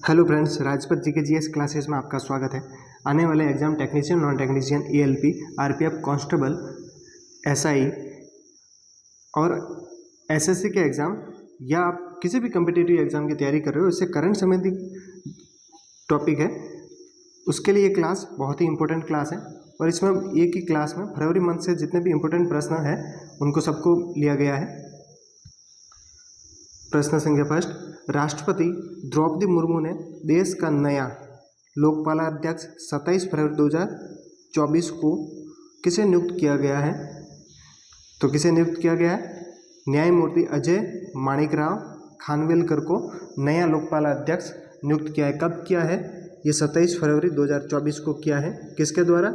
Hello friends, Rajpath जी के GS classes में आपका स्वागत है। आने वाले exam technician, non technician, ALP, RPF, constable, SI और एसएससी के एग्ज़ाम या आप किसी भी कम्पिटिटिव एग्ज़ाम की तैयारी कर रहे हो, इससे करंट संबंधी टॉपिक है, उसके लिए ये क्लास बहुत ही इंपॉर्टेंट क्लास है। और इसमें एक ही क्लास में फरवरी मंथ से जितने भी इंपॉर्टेंट प्रश्न हैं उनको सबको लिया गया है। प्रश्न संख्या फर्स्ट, राष्ट्रपति द्रौपदी मुर्मू ने देश का नया लोकपाल अध्यक्ष 27 फरवरी 2024 को किसे नियुक्त किया गया है? तो किसे नियुक्त किया गया है? न्यायमूर्ति अजय माणिकराव खानविलकर को नया लोकपाल अध्यक्ष नियुक्त किया है। कब किया है? ये 27 फरवरी 2024 को किया है। किसके द्वारा?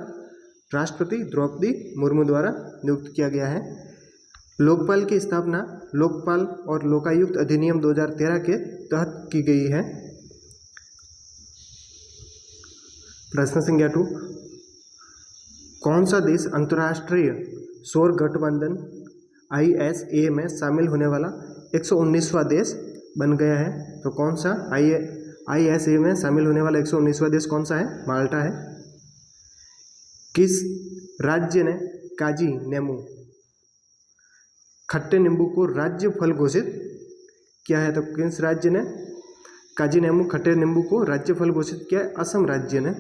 राष्ट्रपति द्रौपदी मुर्मू द्वारा नियुक्त किया गया है। लोकपाल की स्थापना लोकपाल और लोकायुक्त अधिनियम 2013 के तहत की गई है। प्रश्न संख्या 2, कौन सा देश अंतर्राष्ट्रीय सौर गठबंधन ISA में शामिल होने वाला 119वां देश बन गया है? तो कौन सा ISA में शामिल होने वाला 119वां देश कौन सा है? माल्टा है। किस राज्य ने काजी नेमू खट्टे नींबू को राज्य फल घोषित किया है? तो किस राज्य ने काजी नेमू खट्टे नींबू को राज्य फल घोषित किया है? असम राज्य ने।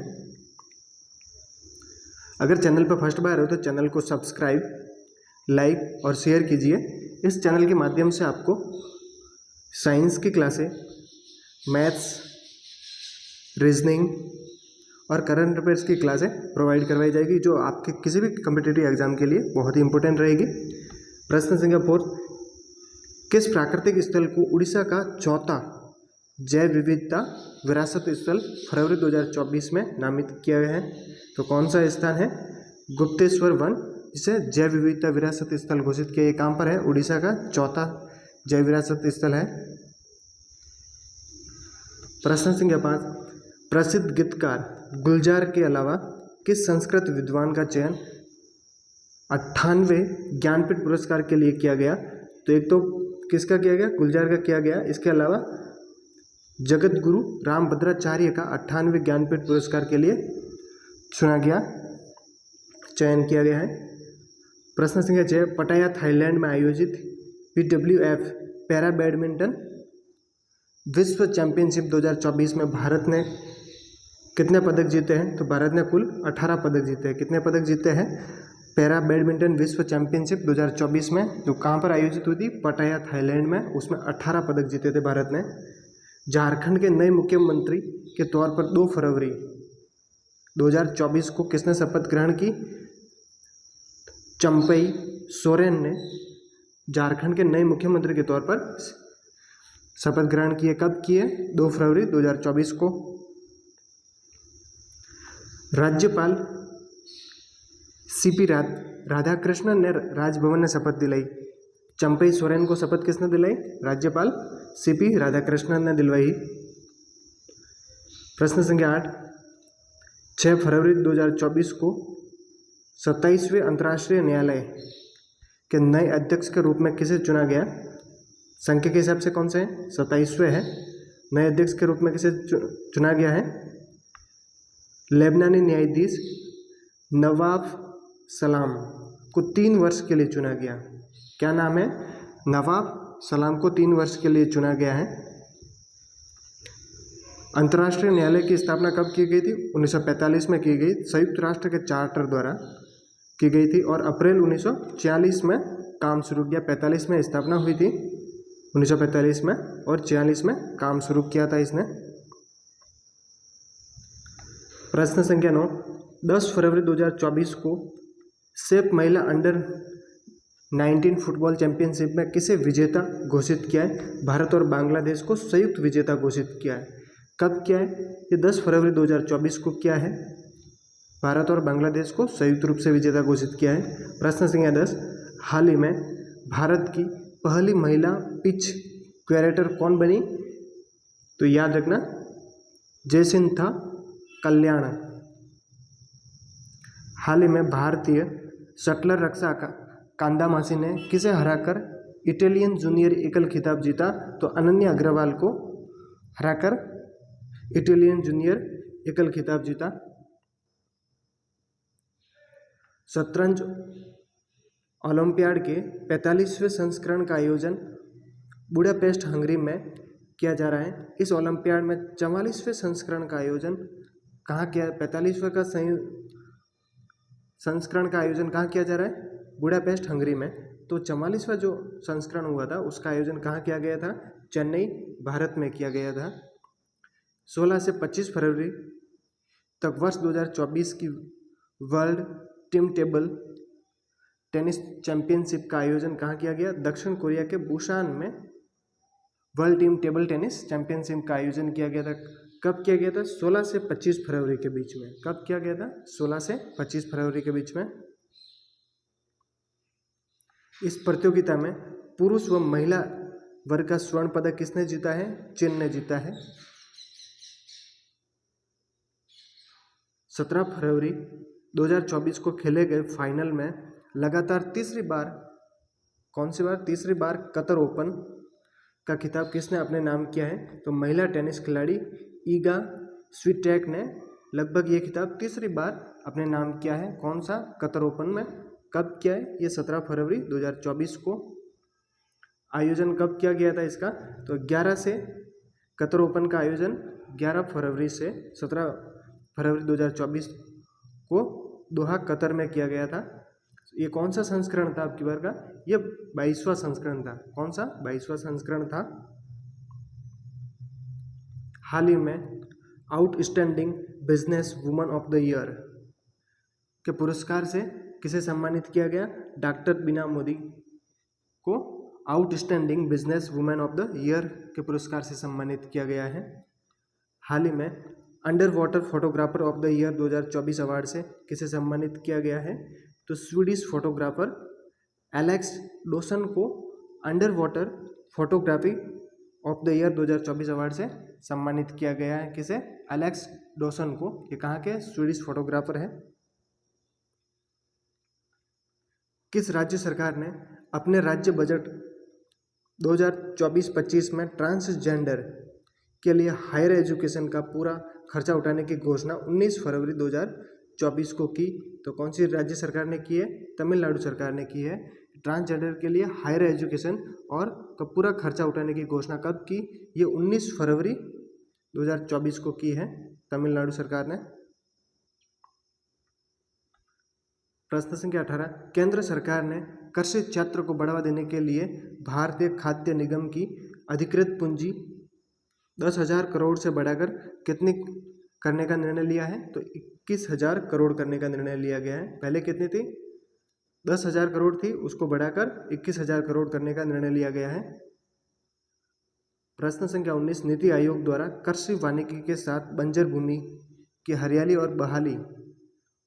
अगर चैनल पर फर्स्ट बार हो तो चैनल को सब्सक्राइब, लाइक और शेयर कीजिए। इस चैनल के माध्यम से आपको साइंस की क्लासें, मैथ्स, रीजनिंग और करंट अफेयर्स की क्लासें प्रोवाइड करवाई जाएगी, जो आपके किसी भी कम्पिटिटिव एग्जाम के लिए बहुत ही इंपॉर्टेंट रहेगी। प्रश्न संख्या 4, किस प्राकृतिक स्थल को उड़ीसा का चौथा जैव विविधता विरासत स्थल फरवरी 2024 में नामित किया गया है? तो कौन सा स्थान है? गुप्तेश्वर वन, जिसे जैव विविधता विरासत स्थल घोषित किया। ये कहाँ पर है? उड़ीसा का चौथा जैव विरासत स्थल है। प्रश्न संख्या 5, प्रसिद्ध गीतकार गुलजार के अलावा किस संस्कृत विद्वान का चयन 98वें ज्ञानपीठ पुरस्कार के लिए किया गया? तो एक तो किसका किया गया? गुलजार का किया गया। इसके अलावा जगत गुरु रामभद्राचार्य का 98वें ज्ञानपीठ पुरस्कार के लिए चयन किया गया है। प्रश्न संख्या 6, पटाया थाईलैंड में आयोजित PWF पैरा बैडमिंटन विश्व चैंपियनशिप 2024 में भारत ने कितने पदक जीते हैं? तो भारत ने कुल 18 पदक जीते हैं। कितने पदक जीते हैं? पैरा बैडमिंटन विश्व चैंपियनशिप 2024 में, जो कहाँ पर आयोजित हुई थी? पटाया थाईलैंड में, उसमें 18 पदक जीते थे भारत ने। झारखंड के नए मुख्यमंत्री के तौर पर 2 फरवरी 2024 को किसने शपथ ग्रहण की? चंपई सोरेन ने झारखंड के नए मुख्यमंत्री के तौर पर शपथ ग्रहण किए। कब किए? 2 फरवरी 2024 को। राज्यपाल CP राधाकृष्णन ने राजभवन में शपथ दिलाई। चंपई सोरेन को शपथ किसने दिलाई? राज्यपाल CP राधाकृष्णन ने दिलवाई। प्रश्न संख्या 8, 6 फरवरी 2024 को 27वें अंतर्राष्ट्रीय न्यायालय के नए अध्यक्ष के रूप में किसे चुना गया? संख्या के हिसाब से कौन से है? 27वें है। नए अध्यक्ष के रूप में किसे चुना गया है? लेबनानी न्यायाधीश नवाफ सलाम को 3 वर्ष के लिए चुना गया। क्या नाम है? नवाफ सलाम को 3 वर्ष के लिए चुना गया है। अंतर्राष्ट्रीय न्यायालय की स्थापना कब की गई थी? 1945 में की गई, संयुक्त राष्ट्र के चार्टर द्वारा की गई थी और अप्रैल 1946 में काम शुरू किया। 45 में स्थापना हुई थी, 1945 में, और 46 में काम शुरू किया था इसने। प्रश्न संख्या 9, 10 फरवरी 2024 को सेफ महिला अंडर 19 फुटबॉल चैंपियनशिप में किसे विजेता घोषित किया है? भारत और बांग्लादेश को संयुक्त विजेता घोषित किया है। कब किया है? ये 10 फरवरी 2024 को किया है। भारत और बांग्लादेश को संयुक्त रूप से विजेता घोषित किया है। प्रश्न संख्या 10, हाल ही में भारत की पहली महिला पिच क्यूरेटर कौन बनी? तो याद रखना, जयसिंथा कल्याण। हाल ही में भारतीय शटलर रक्षा कांदामासी ने किसे हराकर इटालियन जूनियर एकल खिताब जीता? तो अनन्या अग्रवाल को हराकर इटालियन जूनियर एकल खिताब जीता। शतरंज ओलंपियाड के 45वें संस्करण का आयोजन बुडापेस्ट हंगरी में किया जा रहा है। इस ओलंपियाड में 44वें संस्करण का आयोजन कहाँ किया? 45वें का संस्करण का आयोजन कहाँ किया जा रहा है? बुडापेस्ट हंगरी में। तो 44वां जो संस्करण हुआ था उसका आयोजन कहाँ किया गया था? चेन्नई, भारत में किया गया था। 16 से 25 फरवरी तक वर्ष 2024 की world team table tennis championship का आयोजन कहाँ किया गया? दक्षिण कोरिया के बुसान में world team table tennis championship का आयोजन किया गया था। कब किया गया था? 16 से 25 फरवरी के बीच में। कब किया गया था? 16 से 25 फरवरी के बीच में। इस प्रतियोगिता में पुरुष व महिला वर्ग का स्वर्ण पदक किसने जीता है? चीन ने जीता है। 17 फरवरी 2024 को खेले गए फाइनल में लगातार तीसरी बार, कौन सी बार? तीसरी बार कतर ओपन का खिताब किसने अपने नाम किया है? तो महिला टेनिस खिलाड़ी ईगा स्विटेक ने लगभग ये खिताब तीसरी बार अपने नाम किया है। कौन सा? कतर ओपन में। कब किया है? ये 17 फरवरी 2024 को। आयोजन कब किया गया था इसका? तो 11 से कतर ओपन का आयोजन 11 फरवरी से 17 फरवरी 2024 को दोहा कतर में किया गया था। ये कौन सा संस्करण था आपकी बार का? ये 22वां संस्करण था। कौन सा? 22वां संस्करण था। हाल ही में outstanding business woman of the year के पुरस्कार से किसे सम्मानित किया गया? डॉक्टर बीना मोदी को outstanding business women of the year के पुरस्कार से सम्मानित किया गया है। हाल ही में under water photographer of the year 2024 award से किसे सम्मानित किया गया है? तो स्वीडिश फोटोग्राफर एलेक्स डोसन को under water photography of the year 2024 award से सम्मानित किया गया है। किसे? एलेक्स डोसन को। ये कहाँ के? स्वीडिश फोटोग्राफर है। किस राज्य सरकार ने अपने राज्य बजट 2024-25 में ट्रांसजेंडर के लिए हायर एजुकेशन का पूरा खर्चा उठाने की घोषणा 19 फरवरी 2024 को की? तो कौन सी राज्य सरकार ने की है? तमिलनाडु सरकार ने की है। ट्रांसजेंडर के लिए हायर एजुकेशन और का पूरा खर्चा उठाने की घोषणा कब की? ये 19 फरवरी 2024 को की है तमिलनाडु सरकार ने। प्रश्न संख्या 18, केंद्र सरकार ने कृषि क्षेत्र को बढ़ावा देने के लिए भारतीय खाद्य निगम की अधिकृत पूंजी 10,000 करोड़ से बढ़ाकर कितनी करने का निर्णय लिया है? तो 21,000 करोड़ करने का निर्णय लिया गया है। पहले कितनी थी? 10,000 करोड़ थी, उसको बढ़ाकर 21,000 करोड़ करने का निर्णय लिया गया है। प्रश्न संख्या 19, नीति आयोग द्वारा कृषि वानिकी के साथ बंजर भूमि की हरियाली और बहाली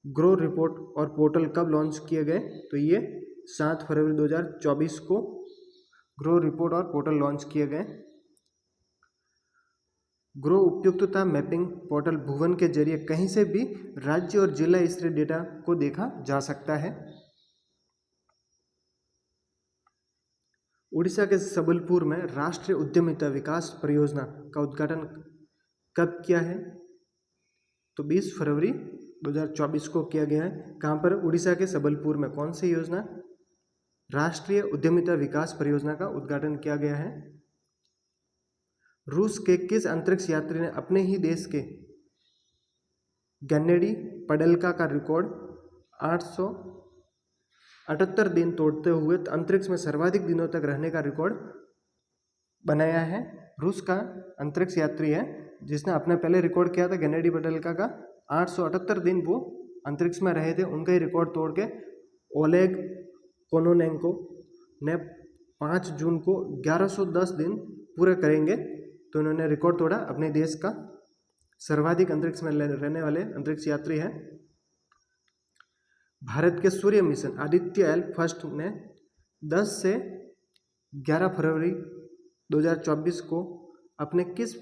ग्रो रिपोर्ट और पोर्टल कब लॉन्च किए गए? तो ये 7 फरवरी 2024 को ग्रो रिपोर्ट और पोर्टल लॉन्च किए गए। ग्रो उपयुक्तता मैपिंग पोर्टल भुवन के जरिए कहीं से भी राज्य और जिला स्तरीय डेटा को देखा जा सकता है। उड़ीसा के सबलपुर में राष्ट्रीय उद्यमिता विकास परियोजना का उद्घाटन कब किया है? तो 20 फरवरी 2024 को किया गया है। कहाँ पर? उड़ीसा के सबलपुर में। कौन सी योजना? राष्ट्रीय उद्यमिता विकास परियोजना का उद्घाटन किया गया है। रूस के किस अंतरिक्ष यात्री ने अपने ही देश के गन्नेडी पडेल्का का रिकॉर्ड 878 दिन तोड़ते हुए अंतरिक्ष में सर्वाधिक दिनों तक रहने का रिकॉर्ड बनाया है? रूस का अंतरिक्ष यात्री है जिसने अपने पहले रिकॉर्ड किया था गन्नेडी पडेल्का का। 878 दिन वो अंतरिक्ष में रहे थे। उनका ही रिकॉर्ड तोड़ के ओलेग कोनोनेंको ने 5 जून को 1110 दिन पूरे करेंगे तो इन्होंने रिकॉर्ड तोड़ा। अपने देश का सर्वाधिक अंतरिक्ष में रहने वाले अंतरिक्ष यात्री हैं। भारत के सूर्य मिशन आदित्य एल फर्स्ट ने 10 से 11 फरवरी 2024 को अपने किस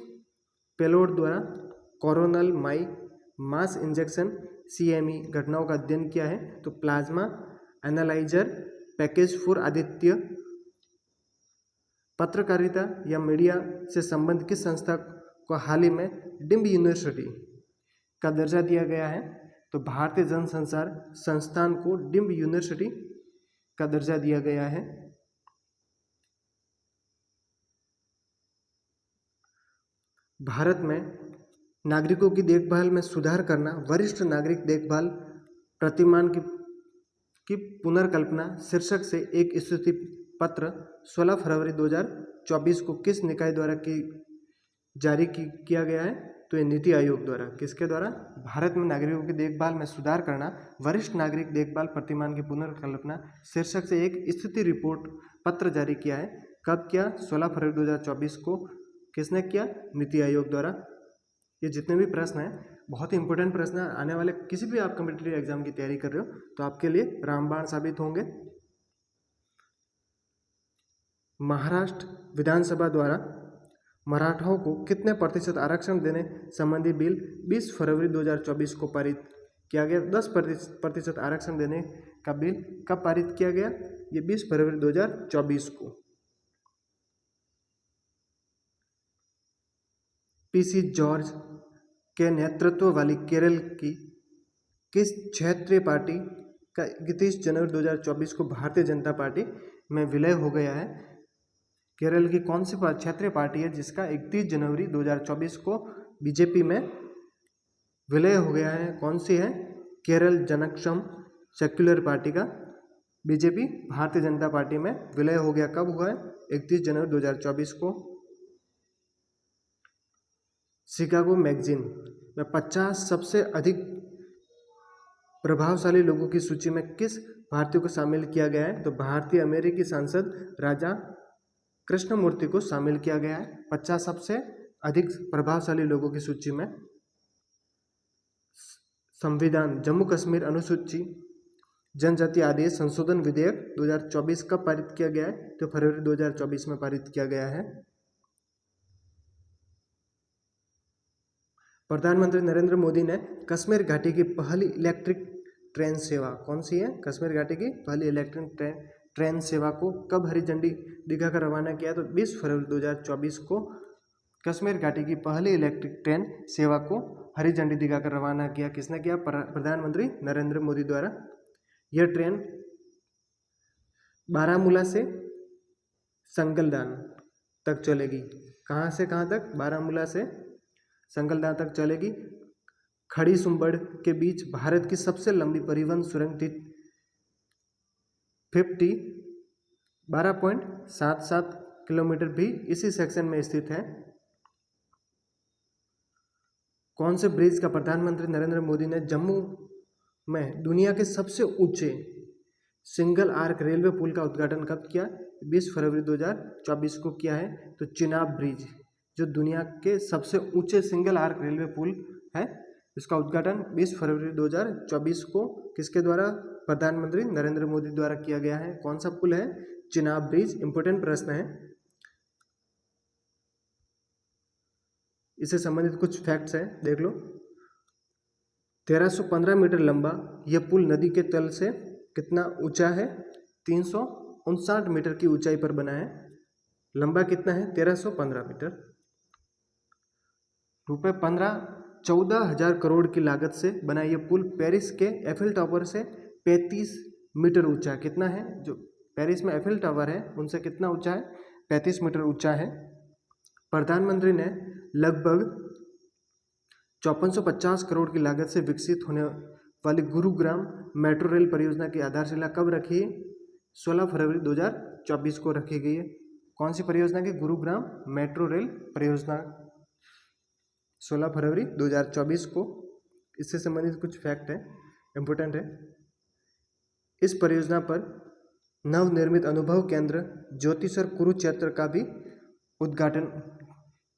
पेलोड द्वारा कोरोनल मास इंजेक्शन CME घटनाओं का अध्ययन किया है? तो plasma analyser package for Aditya. पत्रकारिता या मीडिया से संबंध किस संस्था को हाल ही में डिम्ब यूनिवर्सिटी का दर्जा दिया गया है? तो भारतीय जनसंचार संस्थान को डिम्ब यूनिवर्सिटी का दर्जा दिया गया है। भारत में नागरिकों की देखभाल में सुधार करना, वरिष्ठ नागरिक देखभाल प्रतिमान की पुनर्कल्पना शीर्षक से एक स्तुति पत्र 16 फरवरी 2024 को किस निकाय द्वारा जारी किया गया है? तो ये नीति आयोग द्वारा। किसके द्वारा? भारत में नागरिकों की देखभाल में सुधार करना, वरिष्ठ नागरिक देखभाल प्रतिमान की पुनर्कल्पना शीर्षक से एक स्तुति रिपोर्ट पत्र जारी किया है। कब किया? 16 फरवरी 2024 को। किसने किया? नीति आयोग द्वारा। ये जितने भी प्रश्न हैं बहुत ही इंपॉर्टेंट प्रश्न है, आने वाले किसी भी आप कॉम्पिटिटिव एग्जाम की तैयारी कर रहे हो तो आपके लिए रामबाण साबित होंगे। महाराष्ट्र विधानसभा द्वारा मराठाओं को कितने प्रतिशत आरक्षण देने संबंधी बिल 20 फरवरी 2024 को पारित किया गया। 10% आरक्षण देने का बिल कब पारित किया गया? ये 20 फरवरी 2024 को। पीसी जॉर्ज के नेतृत्व वाली केरल की किस क्षेत्रीय पार्टी का 31 जनवरी 2024 को भारतीय जनता पार्टी में विलय हो गया है? केरल की कौन सी क्षेत्रीय पार्टी है जिसका 31 जनवरी 2024 को बीजेपी में विलय हो गया है? कौन सी है? केरल जनक्षम सेक्युलर पार्टी का बीजेपी भारतीय जनता पार्टी में विलय हो गया। कब हुआ है? 31 जनवरी 2024 को। शिकागो मैगजीन में 50 सबसे अधिक प्रभावशाली लोगों की सूची में किस भारतीय को शामिल किया गया है? तो भारतीय अमेरिकी सांसद राजा कृष्णमूर्ति को शामिल किया गया है 50 सबसे अधिक प्रभावशाली लोगों की सूची में। संविधान जम्मू कश्मीर अनुसूची जनजाति आदेश संशोधन विधेयक 2024 कब पारित किया गया है? तो फरवरी 2024 में पारित किया गया है। प्रधानमंत्री नरेंद्र मोदी ने कश्मीर घाटी की पहली इलेक्ट्रिक ट्रेन सेवा, कौन सी है? कश्मीर घाटी की पहली इलेक्ट्रिक ट्रेन सेवा को कब हरी झंडी दिखाकर रवाना किया? तो 20 फरवरी 2024 को कश्मीर घाटी की पहली इलेक्ट्रिक ट्रेन सेवा को हरी झंडी दिखाकर रवाना किया। किसने किया? प्रधानमंत्री नरेंद्र मोदी द्वारा। यह ट्रेन बारामूला से संगलदान तक चलेगी। कहाँ से कहाँ तक? बारामूला से संगलदान तक चलेगी। खड़ी सुंबड़ के बीच भारत की सबसे लंबी परिवहन सुरंग 12.77 किलोमीटर भी इसी सेक्शन में स्थित है। कौन से ब्रिज का प्रधानमंत्री नरेंद्र मोदी ने जम्मू में दुनिया के सबसे ऊंचे सिंगल आर्क रेलवे पुल का उद्घाटन कब किया? 20 फरवरी 2024 को किया है। तो चिनाब ब्रिज जो दुनिया के सबसे ऊंचे सिंगल आर्क रेलवे पुल है, इसका उद्घाटन 20 फरवरी 2024 को किसके द्वारा? प्रधानमंत्री नरेंद्र मोदी द्वारा किया गया है। कौन सा पुल है? चिनाब ब्रिज। इंपोर्टेंट प्रश्न है, इससे संबंधित कुछ फैक्ट्स हैं, देख लो। 1315 मीटर लंबा यह पुल नदी के तल से कितना ऊंचा है? 359 मीटर की ऊंचाई पर बना है। लंबा कितना है? 1315 मीटर। रुपये 14,000 करोड़ की लागत से बना यह पुल पेरिस के एफिल टावर से 35 मीटर ऊंचा। कितना है? जो पेरिस में एफिल टावर है उनसे कितना ऊंचा है? 35 मीटर ऊंचा है। प्रधानमंत्री ने लगभग 5450 करोड़ की लागत से विकसित होने वाली गुरुग्राम मेट्रो रेल परियोजना की आधारशिला कब रखी? 16 फरवरी 2024 को रखी गई है। कौन सी परियोजना की? गुरुग्राम मेट्रो रेल परियोजना 16 फरवरी 2024 को। इससे संबंधित कुछ फैक्ट है, इम्पोर्टेंट है। इस परियोजना पर नवनिर्मित अनुभव केंद्र ज्योतिषर कुरुक्षेत्र का भी उद्घाटन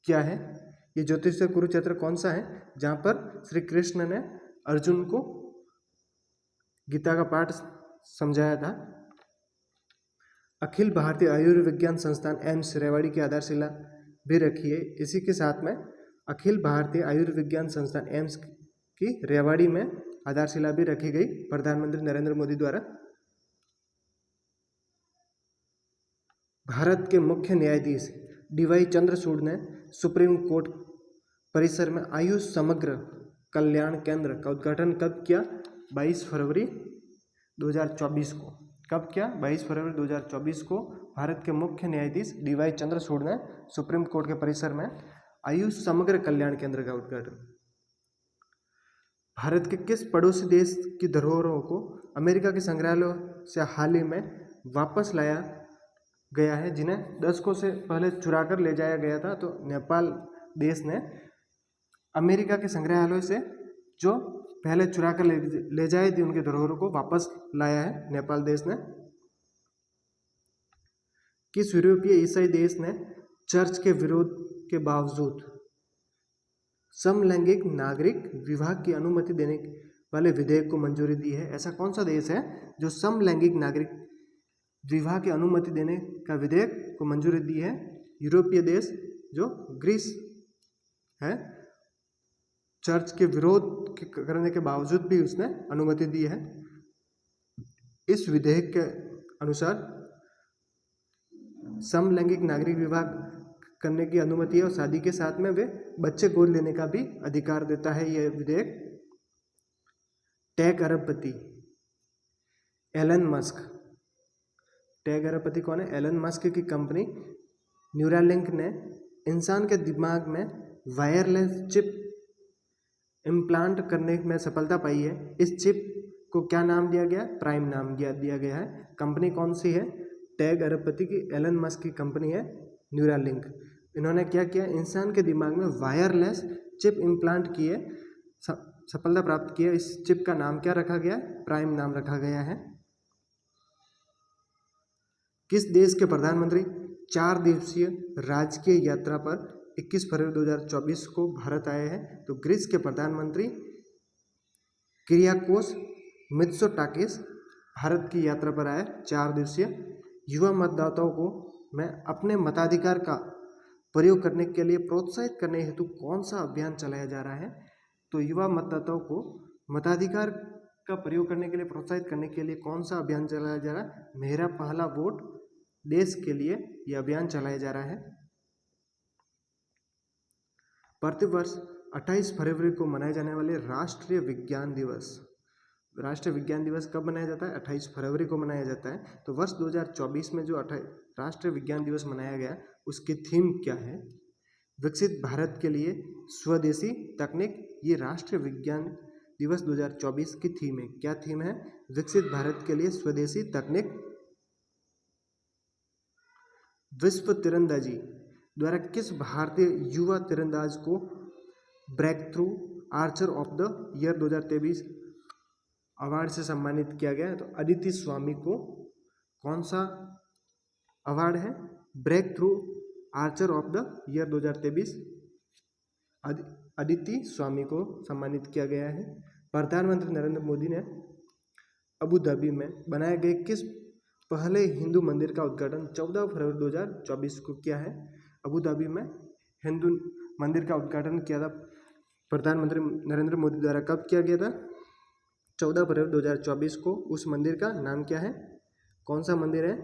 किया है। ये ज्योतिषर कुरुक्षेत्र कौन सा है? जहाँ पर श्री कृष्ण ने अर्जुन को गीता का पाठ समझाया था। अखिल भारतीय आयुर्विज्ञान संस्थान एम्स रेवाड़ी की आधारशिला भी रखी है। इसी के साथ में अखिल भारतीय आयुर्विज्ञान संस्थान एम्स की रेवाड़ी में आधारशिला भी रखी गई प्रधानमंत्री नरेंद्र मोदी द्वारा। भारत के मुख्य न्यायाधीश DY चंद्रचूड़ ने सुप्रीम कोर्ट परिसर में आयुष समग्र कल्याण केंद्र का उद्घाटन कब किया? 22 फरवरी 2024 को। कब किया? 22 फरवरी 2024 को भारत के मुख्य न्यायाधीश DY चंद्रचूड़ ने सुप्रीम कोर्ट के परिसर में आयुष समग्र कल्याण केंद्र का उद्घाटन। भारत के किस पड़ोसी देश की धरोहरों को अमेरिका के संग्रहालयों से हाल ही में वापस लाया गया है, जिन्हें दशकों से पहले चुरा कर ले जाया गया था? तो नेपाल देश ने अमेरिका के संग्रहालय से जो पहले चुरा कर ले जाई थी उनके धरोहरों को वापस लाया है नेपाल देश ने। किस यूरोपीय ईसाई देश ने चर्च के विरोध के बावजूद समलैंगिक नागरिक विवाह की अनुमति देने वाले विधेयक को मंजूरी दी है? ऐसा कौन सा देश है जो समलैंगिक नागरिक विवाह की अनुमति देने का विधेयक को मंजूरी दी है? यूरोपीय देश जो ग्रीस है। चर्च के विरोध करने के बावजूद भी उसने अनुमति दी है। इस विधेयक के अनुसार समलैंगिक नागरिक विवाह करने की अनुमति है और शादी के साथ में वे बच्चे गोद लेने का भी अधिकार देता है यह विधेयक। टेक अरबपति एलन मस्क, टेक अरबपति कौन है? एलन मस्क की कंपनी न्यूरालिंक ने इंसान के दिमाग में वायरलेस चिप इम्प्लांट करने में सफलता पाई है। इस चिप को क्या नाम दिया गया? प्राइम नाम दिया गया है। कंपनी कौन सी है? टेक अरबपति की एलन मस्क की कंपनी है न्यूरालिंक। इन्होंने क्या किया? इंसान के दिमाग में वायरलेस चिप इम्प्लांट किए, सफलता प्राप्त किया। इस चिप का नाम क्या रखा गया? प्राइम नाम रखा गया है। किस देश के प्रधानमंत्री 4 दिवसीय राजकीय यात्रा पर 21 फरवरी 2024 को भारत आए हैं? तो ग्रीस के प्रधानमंत्री किरियाकोस मित्सोटाकिस भारत की यात्रा पर आए 4 दिवसीय। युवा मतदाताओं को मैं अपने मताधिकार का प्रयोग करने के लिए प्रोत्साहित करने हेतु कौन सा अभियान चलाया जा रहा है? तो युवा मतदाताओं को मताधिकार का प्रयोग करने के लिए प्रोत्साहित करने के लिए कौन सा अभियान चलाया जा रहा है? मेरा पहला वोट देश के लिए यह अभियान चलाया जा रहा है। प्रतिवर्ष 28 फरवरी को मनाए जाने वाले राष्ट्रीय विज्ञान दिवस, राष्ट्रीय विज्ञान दिवस कब मनाया जाता है? 28 फरवरी को मनाया जाता है। तो वर्ष 2024 में जो राष्ट्रीय विज्ञान दिवस मनाया गया उसकी थीम क्या है? विकसित भारत के लिए स्वदेशी तकनीक। ये राष्ट्रीय विज्ञान दिवस 2024 की थीम है। क्या थीम है? विकसित भारत के लिए स्वदेशी तकनीक। विश्व तीरंदाजी द्वारा किस भारतीय युवा तीरंदाज को breakthrough archer of the year 2023 award से सम्मानित किया गया है? तो अदिति स्वामी को कौन सा अवार्ड है? Breakthrough archer of the year 2023 Aditi Swami को सम्मानित किया गया है। प्रधानमंत्री नरेंद्र मोदी ने अबू धाबी में बनाए गए किस पहले हिंदू मंदिर का उद्घाटन 14 फरवरी 2024 को किया है? अबू धाबी में हिंदू मंदिर का उद्घाटन किया था प्रधानमंत्री नरेंद्र मोदी द्वारा। कब किया गया था? 14 फरवरी 2024 को। उस मंदिर का नाम क्या है? कौन सा मंदिर है?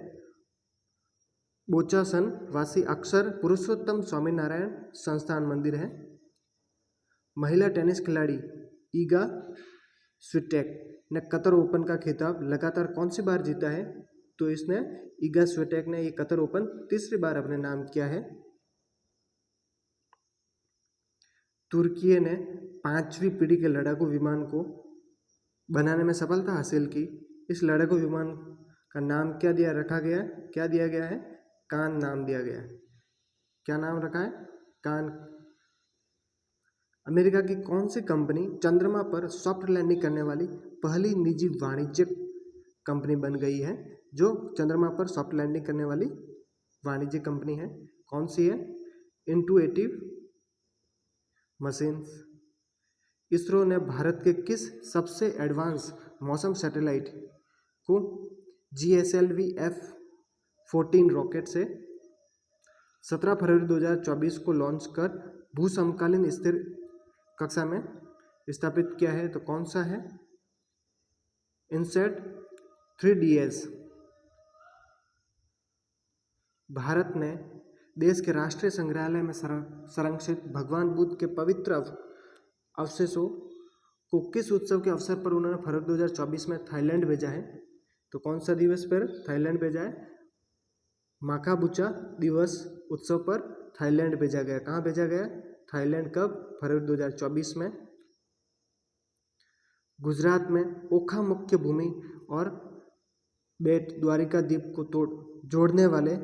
बोचासन वासी अक्षर पुरुषोत्तम स्वामीनारायण संस्थान मंदिर है। महिला टेनिस खिलाड़ी ईगा स्विटेक ने कतर ओपन का खिताब लगातार कौन सी बार जीता है? तो इसने ईगा स्विटेक ने ये कतर ओपन तीसरी बार अपने नाम किया है। तुर्की ने 5वीं पीढ़ी के लड़ाकू विमान को बनाने में सफलता हासिल की। इस लड़ाकू विमान का नाम क्या रखा गया? क्या दिया गया है? कान नाम दिया गया है। क्या नाम रखा है? कान। अमेरिका की कौन सी कंपनी चंद्रमा पर सॉफ्ट लैंडिंग करने वाली पहली निजी वाणिज्यिक कंपनी बन गई है? जो चंद्रमा पर सॉफ्ट लैंडिंग करने वाली वाणिज्यिक कंपनी है, कौन सी है? Intuitive machines. इसरो ने भारत के किस सबसे एडवांस मौसम सैटेलाइट को GSLV F-14 रॉकेट से 17 फरवरी 2024 को लॉन्च कर भूसमकालीन स्थिर कक्षा में स्थापित किया है? तो कौन सा है? INSAT 3DS। भारत ने देश के राष्ट्रीय संग्रहालय में संरक्षित भगवान बुद्ध के पवित्र अवशेषों को किस उत्सव के अवसर पर उन्होंने फरवरी 2024 में थाईलैंड भेजा है? तो कौन सा दिवस पर थाईलैंड भेजा है? माकाबुचा दिवस उत्सव पर थाईलैंड भेजा गया। कहाँ भेजा गया? थाईलैंड। कब? फरवरी 2024 में। गुजरात में ओखा मुख्य भूमि और बेट द्वारिका द्वीप को जोड़ने वाले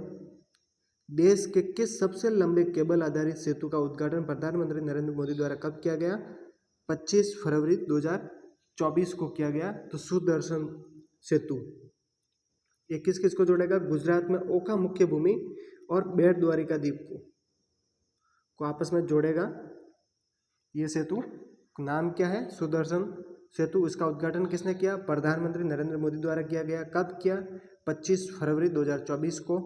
देश के किस सबसे लंबे केबल आधारित सेतु का उद्घाटन प्रधानमंत्री नरेंद्र मोदी द्वारा कब किया गया? 25 फरवरी 2024 को किया गया। तो सुदर्शन सेतु ये किस किस को जोड़ेगा? गुजरात में ओखा मुख्य भूमि और बेट द्वारिका द्वीप को आपस में जोड़ेगा। ये सेतु नाम क्या है? सुदर्शन सेतु। इसका उद्घाटन किसने किया? प्रधानमंत्री नरेंद्र मोदी द्वारा किया गया। कब किया? 25 फरवरी 2024 को।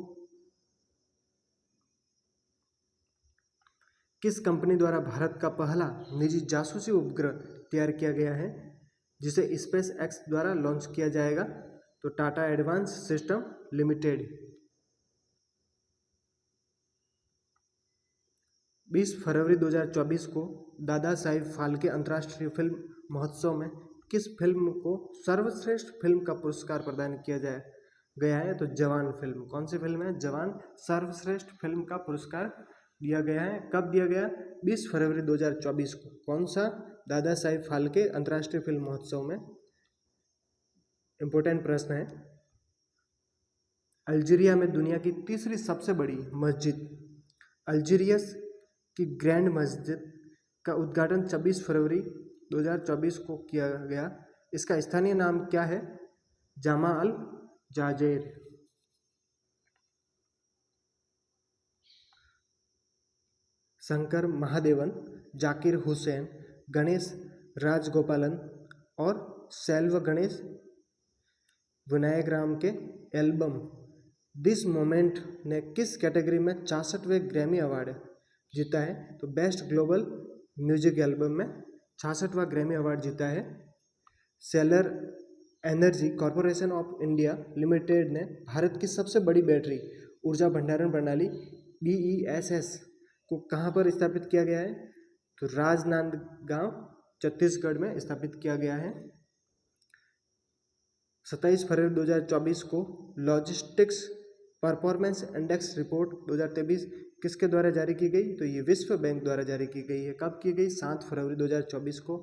किस कंपनी द्वारा भारत का पहला निजी जासूसी उपग्रह तैयार किया गया है जिसे स्पेस एक्स द्वारा लॉन्च किया जाएगा? तो टाटा एडवांस सिस्टम लिमिटेड। 20 फरवरी 2024 को दादा साहिब फाल्के अंतर्राष्ट्रीय फिल्म महोत्सव में किस फिल्म को सर्वश्रेष्ठ फिल्म का पुरस्कार प्रदान किया गया है? तो जवान फिल्म। कौन सी फिल्म है? जवान सर्वश्रेष्ठ फिल्म का पुरस्कार दिया गया है। कब दिया गया? 20 फरवरी 2024 को। कौन सा? दादा साहिब फाल्के अंतर्राष्ट्रीय फिल्म महोत्सव में। इंपॉर्टेंट प्रश्न है। अल्जीरिया में दुनिया की तीसरी सबसे बड़ी मस्जिद अल्जीरियस की ग्रैंड मस्जिद का उद्घाटन 26 फरवरी 2024 को किया गया। इसका स्थानीय नाम क्या है? जामा अल जाजेर। शंकर महादेवन, जाकिर हुसैन, गणेश राजगोपालन और सेल्व गणेश विनायक राम के एल्बम दिस मोमेंट ने किस कैटेगरी में 66वें ग्रैमी अवार्ड जीता है? तो बेस्ट ग्लोबल म्यूजिक एल्बम में 66वां ग्रैमी अवार्ड जीता है। Seller energy corporation of India limited ने भारत की सबसे बड़ी बैटरी ऊर्जा भंडारण प्रणाली BESS को कहाँ पर स्थापित किया गया है? तो राजनांदगांव छत्तीसगढ़ में स्थापित किया गया है। 27 फरवरी 2024 को लॉजिस्टिक्स परफॉर्मेंस इंडेक्स रिपोर्ट 2023 किसके द्वारा जारी की गई? तो ये विश्व बैंक द्वारा जारी की गई है। कब की गई? 7 फरवरी 2024 को।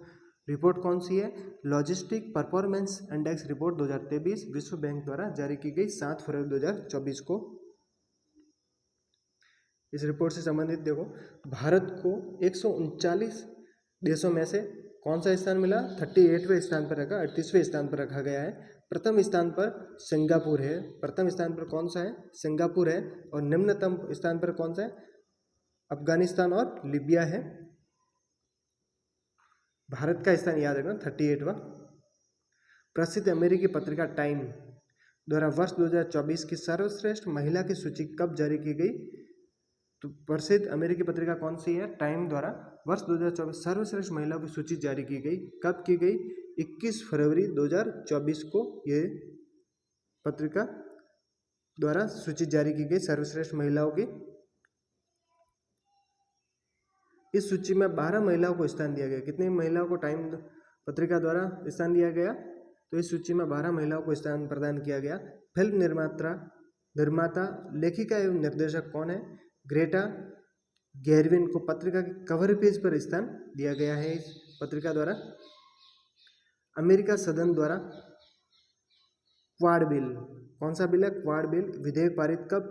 रिपोर्ट कौन सी है? लॉजिस्टिक परफॉर्मेंस इंडेक्स रिपोर्ट 2023 विश्व बैंक द्वारा जारी की गई 7 फरवरी 2024 को। इस रिपोर्ट से संबंधित देखो, भारत को 139 देशों में से कौन सा स्थान मिला? 38वें स्थान पर रखा, 38वें स्थान पर रखा गया है। प्रथम स्थान पर सिंगापुर है। प्रथम स्थान पर कौन सा है? सिंगापुर है। और निम्नतम स्थान पर कौन सा है? अफगानिस्तान और लीबिया है। भारत का स्थान याद रखना 38वां। प्रसिद्ध अमेरिकी पत्रिका टाइम द्वारा वर्ष 2024 की सर्वश्रेष्ठ महिला की सूची कब जारी की गई? तो प्रसिद्ध अमेरिकी पत्रिका कौन सी है? टाइम द्वारा वर्ष 2024 सर्वश्रेष्ठ महिलाओं की सूची जारी की गई। कब की गई? 21 फरवरी 2024 को ये पत्रिका द्वारा सूची जारी की गई सर्वश्रेष्ठ महिलाओं की। इस सूची में 12 महिलाओं को स्थान दिया गया। कितनी महिलाओं को टाइम पत्रिका द्वारा स्थान दिया गया? तो इस सूची में 12 महिलाओं को स्थान प्रदान किया गया। फिल्म निर्माता, लेखिका एवं निर्देशक कौन है? ग्रेटा गैरविन को पत्रिका के कवर पेज पर स्थान दिया गया है इस पत्रिका द्वारा। अमेरिका सदन द्वारा क्वाड बिल, कौन सा बिल है? क्वाड बिल विधेयक कब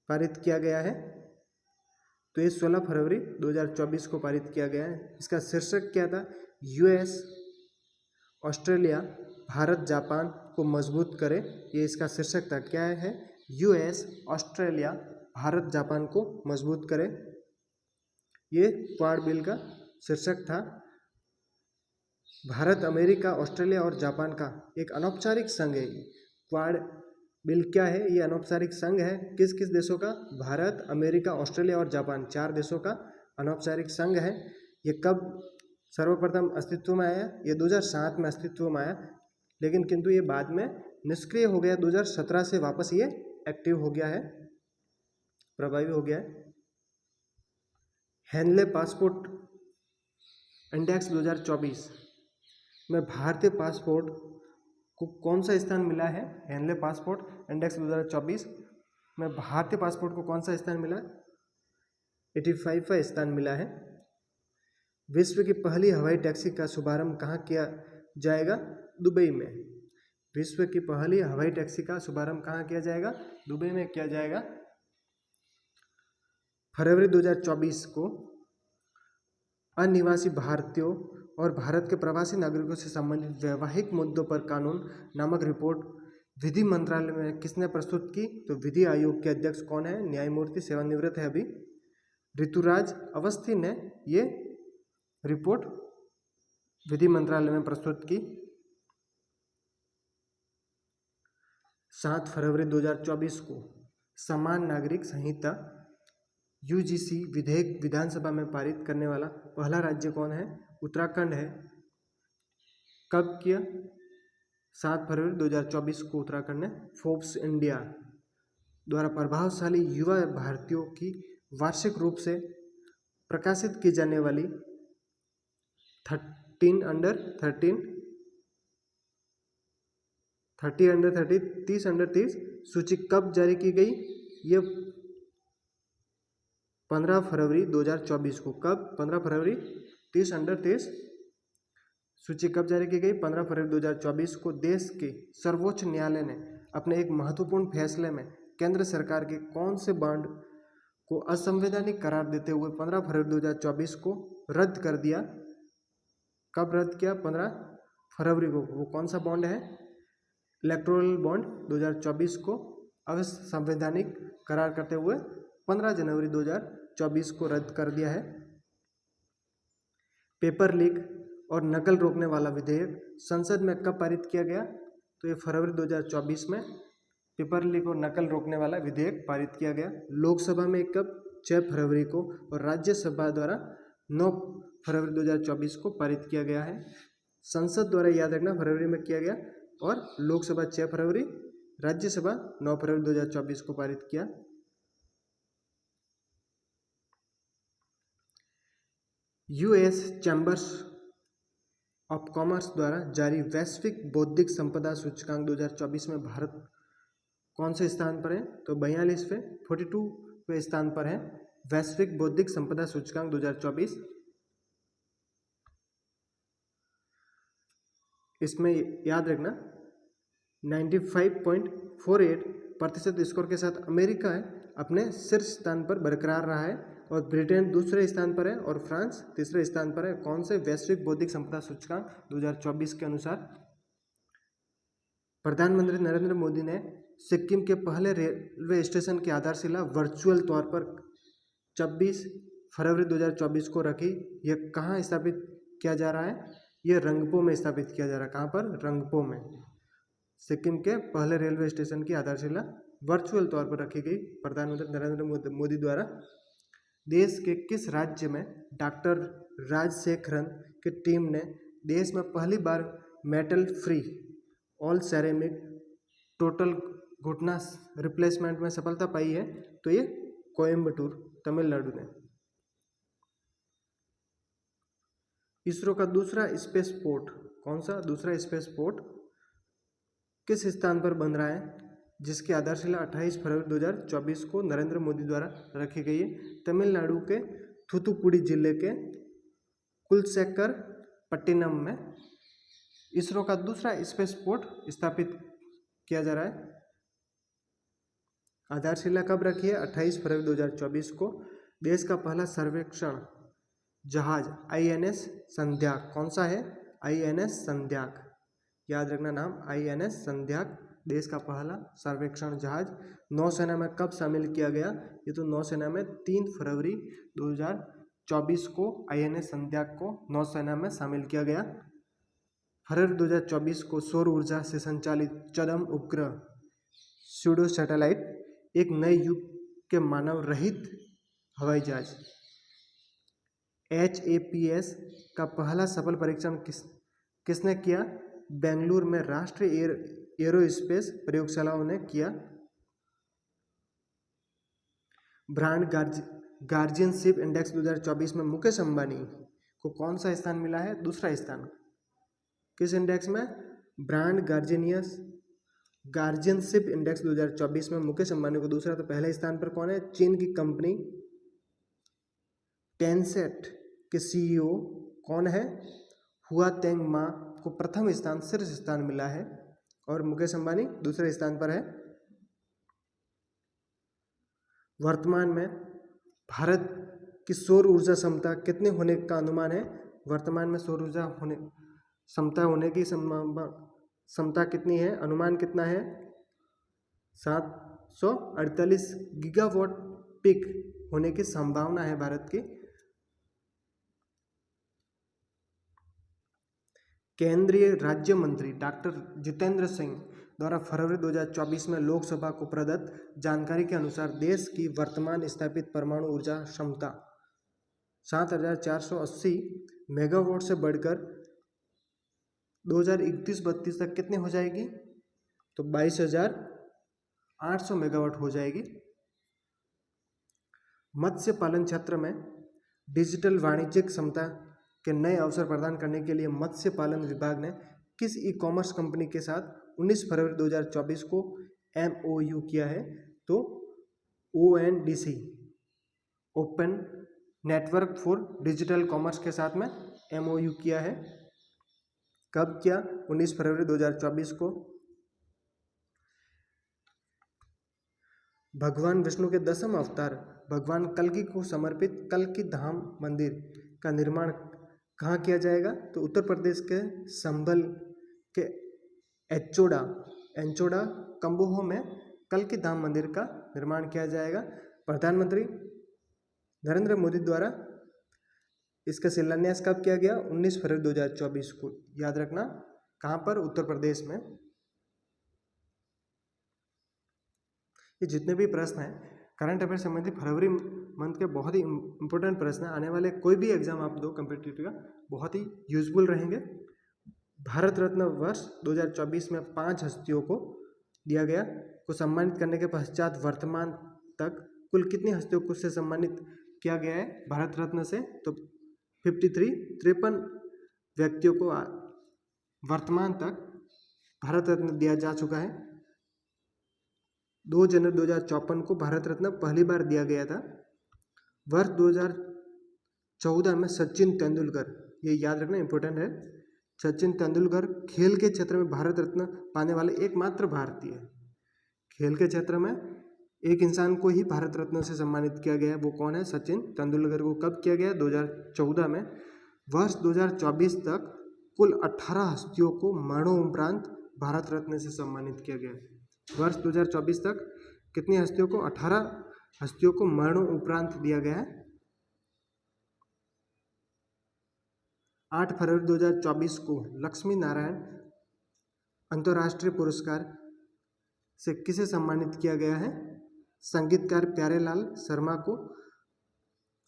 पारित किया गया है? तो ये 16 फरवरी 2024 को पारित किया गया है। इसका शीर्षक क्या था? US ऑस्ट्रेलिया भारत जापान को मजबूत करे, ये इसका शीर्षक था। क्या है? US ऑस्ट्रेलिया भारत जापान को मजबूत करे, ये क्वाड बिल का शीर्षक था। भारत, अमेरिका, ऑस्ट्रेलिया और जापान का एक अनौपचारिक संघ है। क्वाड बिल क्या है? ये अनौपचारिक संघ है। किस किस देशों का? भारत, अमेरिका, ऑस्ट्रेलिया और जापान, 4 देशों का अनौपचारिक संघ है। ये कब सर्वप्रथम अस्तित्व में आया? ये 2007 में अस्तित्व में आया, लेकिन किंतु ये बाद में निष्क्रिय हो गया। 2017 से वापस ये एक्टिव हो गया है। प्रभावी हो गया है। हेनले पासपोर्ट इंडेक्स 2024 में भारतीय पासपोर्ट को कौन सा स्थान मिला है? हेनले पासपोर्ट इंडेक्स 2024 में भारतीय पासपोर्ट को कौन सा स्थान मिला? 85वां स्थान मिला है। विश्व की पहली हवाई टैक्सी का शुभारंभ कहाँ किया जाएगा? दुबई में। विश्व की पहली हवाई टैक्सी का शुभारंभ कहाँ किया जाएगा? दुबई में किया जाएगा। फरवरी 2024 को अनिवासी भारतीयों और भारत के प्रवासी नागरिकों से संबंधित वैवाहिक मुद्दों पर कानून नामक रिपोर्ट विधि मंत्रालय में किसने प्रस्तुत की? तो विधि आयोग के अध्यक्ष कौन है? न्यायमूर्ति सेवानिवृत्त है अभी ऋतुराज अवस्थी ने ये रिपोर्ट विधि मंत्रालय में प्रस्तुत की। 7 फरवरी 2024 को समान नागरिक संहिता यूजीसी विधेयक विधानसभा में पारित करने वाला पहला राज्य कौन है? उत्तराखंड है। कब किया? 7 फरवरी 2024 को उत्तराखंड ने फोर्ब्स इंडिया द्वारा प्रभावशाली युवा भारतीयों की वार्षिक रूप से प्रकाशित की जाने वाली 30 अंडर 30 सूची कब जारी की गई? ये 15 फरवरी 2024 को। कब? 15 फरवरी 30 अंडर 30 सूची कब जारी की गई? 15 फरवरी 2024 को। देश के सर्वोच्च न्यायालय ने अपने एक महत्वपूर्ण फैसले में केंद्र सरकार के कौन से बॉन्ड को असंवैधानिक करार देते हुए 15 फरवरी 2024 को रद्द कर दिया? कब रद्द किया? 15 फरवरी को। वो कौन सा बॉन्ड है? इलेक्टोरल बॉन्ड 2024 को असंवैधानिक करार करते हुए 15 जनवरी 2024 को रद्द कर दिया है। पेपर लीक और नकल रोकने वाला विधेयक संसद में कब पारित किया गया? तो ये फरवरी 2024 में पेपर लीक और नकल रोकने वाला विधेयक पारित किया गया। लोकसभा में कब? 6 फरवरी को। और राज्यसभा द्वारा 9 फरवरी 2024 को पारित किया गया है। संसद द्वारा याद रखना फरवरी में किया गया और लोकसभा 6 फरवरी, राज्यसभा 9 फरवरी 2024 को पारित किया। यूएस चैम्बर्स ऑफ कॉमर्स द्वारा जारी वैश्विक बौद्धिक संपदा सूचकांक 2024 में भारत कौन से स्थान पर है? तो 42वें 42वें स्थान पर है वैश्विक बौद्धिक संपदा सूचकांक 2024। इसमें याद रखना 95.48% स्कोर के साथ अमेरिका है अपने शीर्ष स्थान पर बरकरार रहा है और ब्रिटेन दूसरे स्थान पर है और फ्रांस तीसरे स्थान पर है। कौन से? वैश्विक बौद्धिक संपदा सूचकांक 2024 के अनुसार। प्रधानमंत्री नरेंद्र मोदी ने सिक्किम के पहले रेलवे स्टेशन की आधारशिला वर्चुअल तौर पर 26 फरवरी 2024 को रखी। यह कहाँ स्थापित किया जा रहा है? यह रंगपो में स्थापित किया जा रहा है। कहाँ पर? रंगपो में। सिक्किम के पहले रेलवे स्टेशन की आधारशिला वर्चुअल तौर पर रखी गई प्रधानमंत्री नरेंद्र मोदी द्वारा। देश के किस राज्य में डॉक्टर राजशेखरन की टीम ने देश में पहली बार metal free all ceramic total घुटना रिप्लेसमेंट में सफलता पाई है? तो ये कोयम्बटूर, तमिलनाडु ने। इसरो का दूसरा स्पेस पोर्ट कौन सा? दूसरा स्पेस पोर्ट किस स्थान पर बन रहा है? जिसकी आधारशिला 28 फरवरी 2024 को नरेंद्र मोदी द्वारा रखी गई है। तमिलनाडु के थूथुकुडी जिले के कुलशेखर पट्टिनम में इसरो का दूसरा स्पेस पोर्ट स्थापित किया जा रहा है। आधारशिला कब रखी है? 28 फरवरी 2024 को। देश का पहला सर्वेक्षण जहाज INS संध्याक कौन सा है? INS संध्याक, याद रखना नाम, INS संध्याक देश का पहला सर्वेक्षण जहाज। नौसेना में कब शामिल किया गया? ये तो नौसेना में 3 फरवरी 2024 को INS संध्याक को नौसेना में शामिल किया गया। फरवरी 2024 को सौर ऊर्जा से संचालित चंद्रम उपग्रह स्यूडो सैटेलाइट एक नए युग के मानव रहित हवाई जहाज HAPS का पहला सफल परीक्षण किसने किया? बेंगलुरु में राष्ट्रीय एरोस्पेस प्रयोगशालाओं ने किया। ब्रांड गार्जियनशिप इंडेक्स 2024 में मुकेश अंबानी को कौन सा स्थान मिला है? दूसरा स्थान। किस इंडेक्स में? ब्रांड गार्जियनशिप इंडेक्स 2024 में मुकेश अंबानी को दूसरा। तो पहले स्थान पर कौन है? चीन की कंपनी टेंसेंट के सीईओ कौन है? हुआ तेंग मा को प्रथम स्थान, शीर्ष स्थान मिला है और मुकेश अंबानी दूसरे स्थान पर है। वर्तमान में भारत की सौर ऊर्जा क्षमता कितने होने का अनुमान है? वर्तमान में सौर ऊर्जा क्षमता होने की क्षमता कितनी है? अनुमान कितना है? 748 गीगावाट पीक होने की संभावना है भारत की। केंद्रीय राज्य मंत्री डॉक्टर जितेंद्र सिंह द्वारा फरवरी 2024 में लोकसभा को प्रदत्त जानकारी के अनुसार देश की वर्तमान स्थापित परमाणु ऊर्जा क्षमता 7480 मेगावाट से बढ़कर 2031-32 तक कितने हो जाएगी? तो 22,800 मेगावाट हो जाएगी। मत्स्य पालन क्षेत्र में डिजिटल वाणिज्यिक क्षमता के नए अवसर प्रदान करने के लिए मत्स्य पालन विभाग ने किस ई कॉमर्स कंपनी के साथ 19 फरवरी 2024 को MOU किया है? तो ONDC open network for digital commerce के साथ में MOU किया है। कब किया? 19 फरवरी 2024 को। भगवान विष्णु के 10वें अवतार भगवान कल्कि को समर्पित कल्कि धाम मंदिर का निर्माण कहाँ किया जाएगा? तो उत्तर प्रदेश के संभल के एंचोड़ा कम्बोह में कल्कि धाम मंदिर का निर्माण किया जाएगा। प्रधानमंत्री नरेंद्र मोदी द्वारा इसका शिलान्यास कब किया गया? 19 फरवरी 2024 को। याद रखना, कहाँ पर? उत्तर प्रदेश में। ये जितने भी प्रश्न हैं करंट अफेयर संबंधी फरवरी मंथ के बहुत ही इंपॉर्टेंट प्रश्न हैं। आने वाले कोई भी एग्जाम आप दो कम्पिटिटिव का, बहुत ही यूजफुल रहेंगे। भारत रत्न वर्ष 2024 में 5 हस्तियों को दिया गया को सम्मानित करने के पश्चात वर्तमान तक कुल कितनी हस्तियों को से सम्मानित किया गया है भारत रत्न से? तो 53 व्यक्तियों को वर्तमान तक भारत रत्न दिया जा चुका है। 2 जनवरी 2054 को भारत रत्न पहली बार दिया गया था। वर्ष 2014 में सचिन तेंदुलकर, ये याद रखना इंपॉर्टेंट है, सचिन तेंदुलकर खेल के क्षेत्र में भारत रत्न पाने वाले एकमात्र भारतीय है। खेल के क्षेत्र में एक इंसान को ही भारत रत्न से सम्मानित किया गया है, वो कौन है? सचिन तेंदुलकर को। कब किया गया? 2014 में। वर्ष 2024 तक कुल 18 हस्तियों को मरणोपरांत भारत रत्न से सम्मानित किया गया। वर्ष 2024 तक कितनी हस्तियों को? 18 हस्तियों को मरणोपरांत दिया गया है। 8 फरवरी 2024 को लक्ष्मी नारायण अंतर्राष्ट्रीय पुरस्कार से किसे सम्मानित किया गया है? संगीतकार प्यारेलाल शर्मा को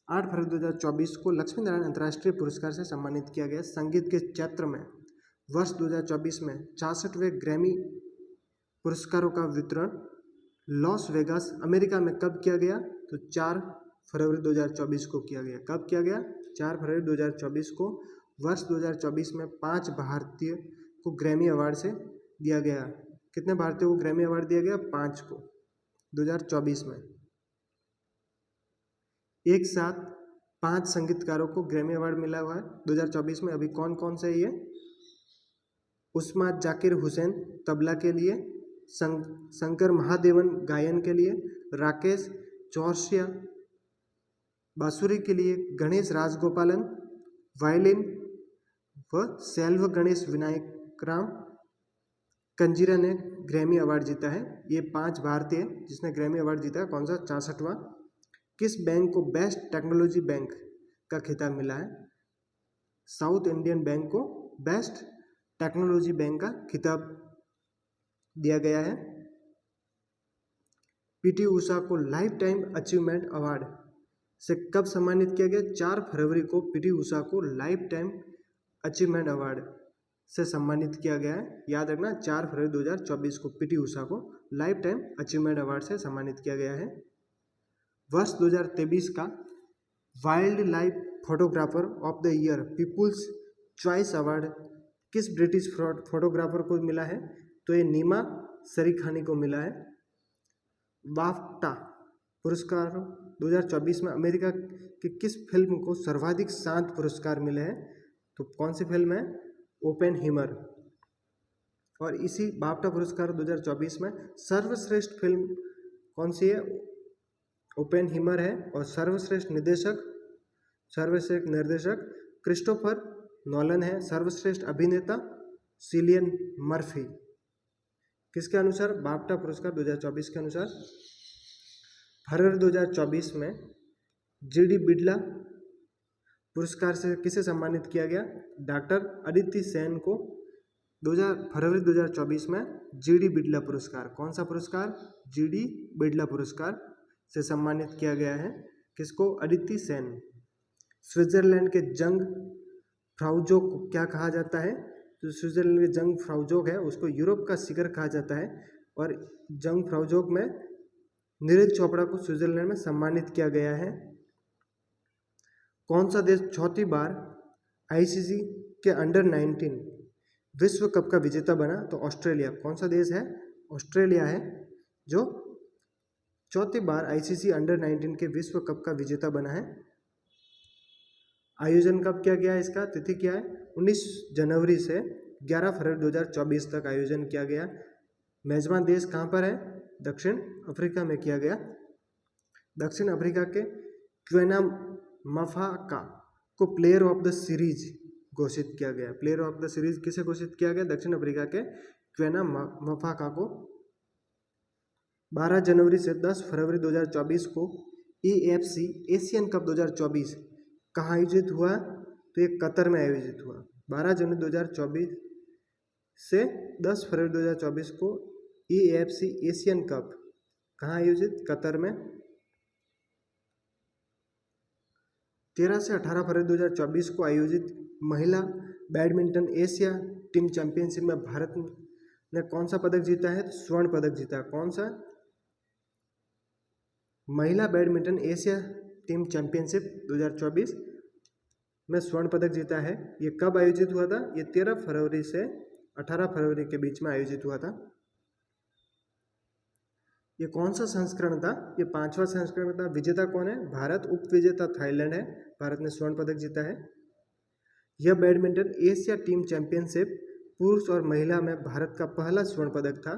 8 फरवरी 2024 को लक्ष्मी नारायण अंतर्राष्ट्रीय पुरस्कार से सम्मानित किया गया। संगीत के क्षेत्र में वर्ष 2024 में 66वें ग्रैमी पुरस्कारों का वितरण लॉस वेगास अमेरिका में कब किया गया? तो 4 फरवरी 2024 को किया गया। कब किया गया? 4 फरवरी 2024 को। वर्ष 2024 में 5 भारतीय को ग्रैमी अवार्ड से दिया गया। कितने भारतीयों को ग्रैमी अवार्ड दिया गया? 5 को 2024 में। एक साथ 5 संगीतकारों को ग्रैमी अवार्ड मिला हुआ है 2024 में। अभी कौन कौन से? ये उस्मा जाकिर हुसैन तबला के लिए, शंकर महादेवन गायन के लिए, राकेश चौरसिया बांसुरी के लिए, गणेश राजगोपालन वायलिन व सेल्व गणेश विनायक राम कंजीरा ने ग्रैमी अवार्ड जीता है। ये 5 भारतीय जिसने ग्रैमी अवार्ड जीता है। कौन सा? 66वां। किस बैंक को बेस्ट टेक्नोलॉजी बैंक का खिताब मिला है? साउथ इंडियन बैंक को बेस्ट टेक्नोलॉजी बैंक का खिताब दिया गया है। पीटी उषा को लाइफ टाइम अचीवमेंट अवार्ड से कब सम्मानित किया गया? 4 फरवरी को पीटी उषा को लाइफ टाइम अचीवमेंट अवार्ड से सम्मानित किया गया है। याद रखना, 4 फरवरी 2024 को पीटी उषा को लाइफ टाइम अचीवमेंट अवार्ड से सम्मानित किया गया है। वर्ष 2023 का wildlife photographer of the year people's choice award किस ब्रिटिश फोटोग्राफर को मिला है? तो ये नीमा सरीखानी को मिला है। बाफ्टा पुरस्कार 2024 में अमेरिका की किस फिल्म को सर्वाधिक शांत पुरस्कार मिले हैं? तो कौन सी फिल्म है? ओपेनहीमर। और इसी बाफ्टा पुरस्कार 2024 में सर्वश्रेष्ठ फिल्म कौन सी है? ओपेनहीमर है। और सर्वश्रेष्ठ निर्देशक क्रिस्टोफर नॉलन है। सर्वश्रेष्ठ अभिनेता सिलियन मर्फी। किसके अनुसार? बाफ्टा पुरस्कार 2024 के अनुसार। फरवरी 2024 में जीडी बिड़ला पुरस्कार से किसे सम्मानित किया गया? डॉक्टर अदिति सेन को फरवरी 2024 में जीडी बिड़ला पुरस्कार, कौन सा पुरस्कार? जीडी बिड़ला पुरस्कार से सम्मानित किया गया है। किसको? अदिति सेन। स्विट्जरलैंड के जंग फ्राउजोग को क्या कहा जाता है? तो स्विट्जरलैंड के जंग फ्राउजोग है उसको यूरोप का शिखर कहा जाता है। और जंग फ्राउजोग में नीरज चोपड़ा को स्विट्जरलैंड में सम्मानित किया गया है। कौन सा देश चौथी बार आईसीसी के अंडर 19 विश्व कप का विजेता बना? तो ऑस्ट्रेलिया। कौन सा देश है? ऑस्ट्रेलिया है जो चौथी बार आईसीसी अंडर 19 के विश्व कप का विजेता बना है। आयोजन कब किया गया है? इसका तिथि क्या है? 19 जनवरी से 11 फरवरी 2024 तक आयोजन किया गया। मेजबान देश कहाँ पर है? दक्षिण अफ्रीका में किया गया। दक्षिण अफ्रीका के क्वेना मफाका को प्लेयर ऑफ द सीरीज घोषित किया गया। प्लेयर ऑफ द सीरीज किसे घोषित किया गया? दक्षिण अफ्रीका के क्वेना मफाका को। 12 जनवरी से 10 फरवरी 2024 को EFC एशियन कप 2024 कहाँ आयोजित हुआ? तो ये कतर में आयोजित हुआ। 12 जनवरी 2024 से 10 फरवरी 2024 को EFC एशियन कप कहाँ आयोजित? कतर में। 13 से 18 फरवरी 2024 को आयोजित महिला बैडमिंटन एशिया टीम चैंपियनशिप में भारत ने कौन सा पदक जीता है? स्वर्ण पदक जीता। कौन सा? महिला बैडमिंटन एशिया टीम चैंपियनशिप 2024 में स्वर्ण पदक जीता है। ये कब आयोजित हुआ था? ये 13 फरवरी से 18 फरवरी के बीच में आयोजित हुआ था। ये कौन सा संस्करण था? ये 5वां संस्करण था। विजेता कौन है? भारत। उप विजेता थाईलैंड है। भारत ने स्वर्ण पदक जीता है। यह बैडमिंटन एशिया टीम चैंपियनशिप पुरुष और महिला में भारत का पहला स्वर्ण पदक था।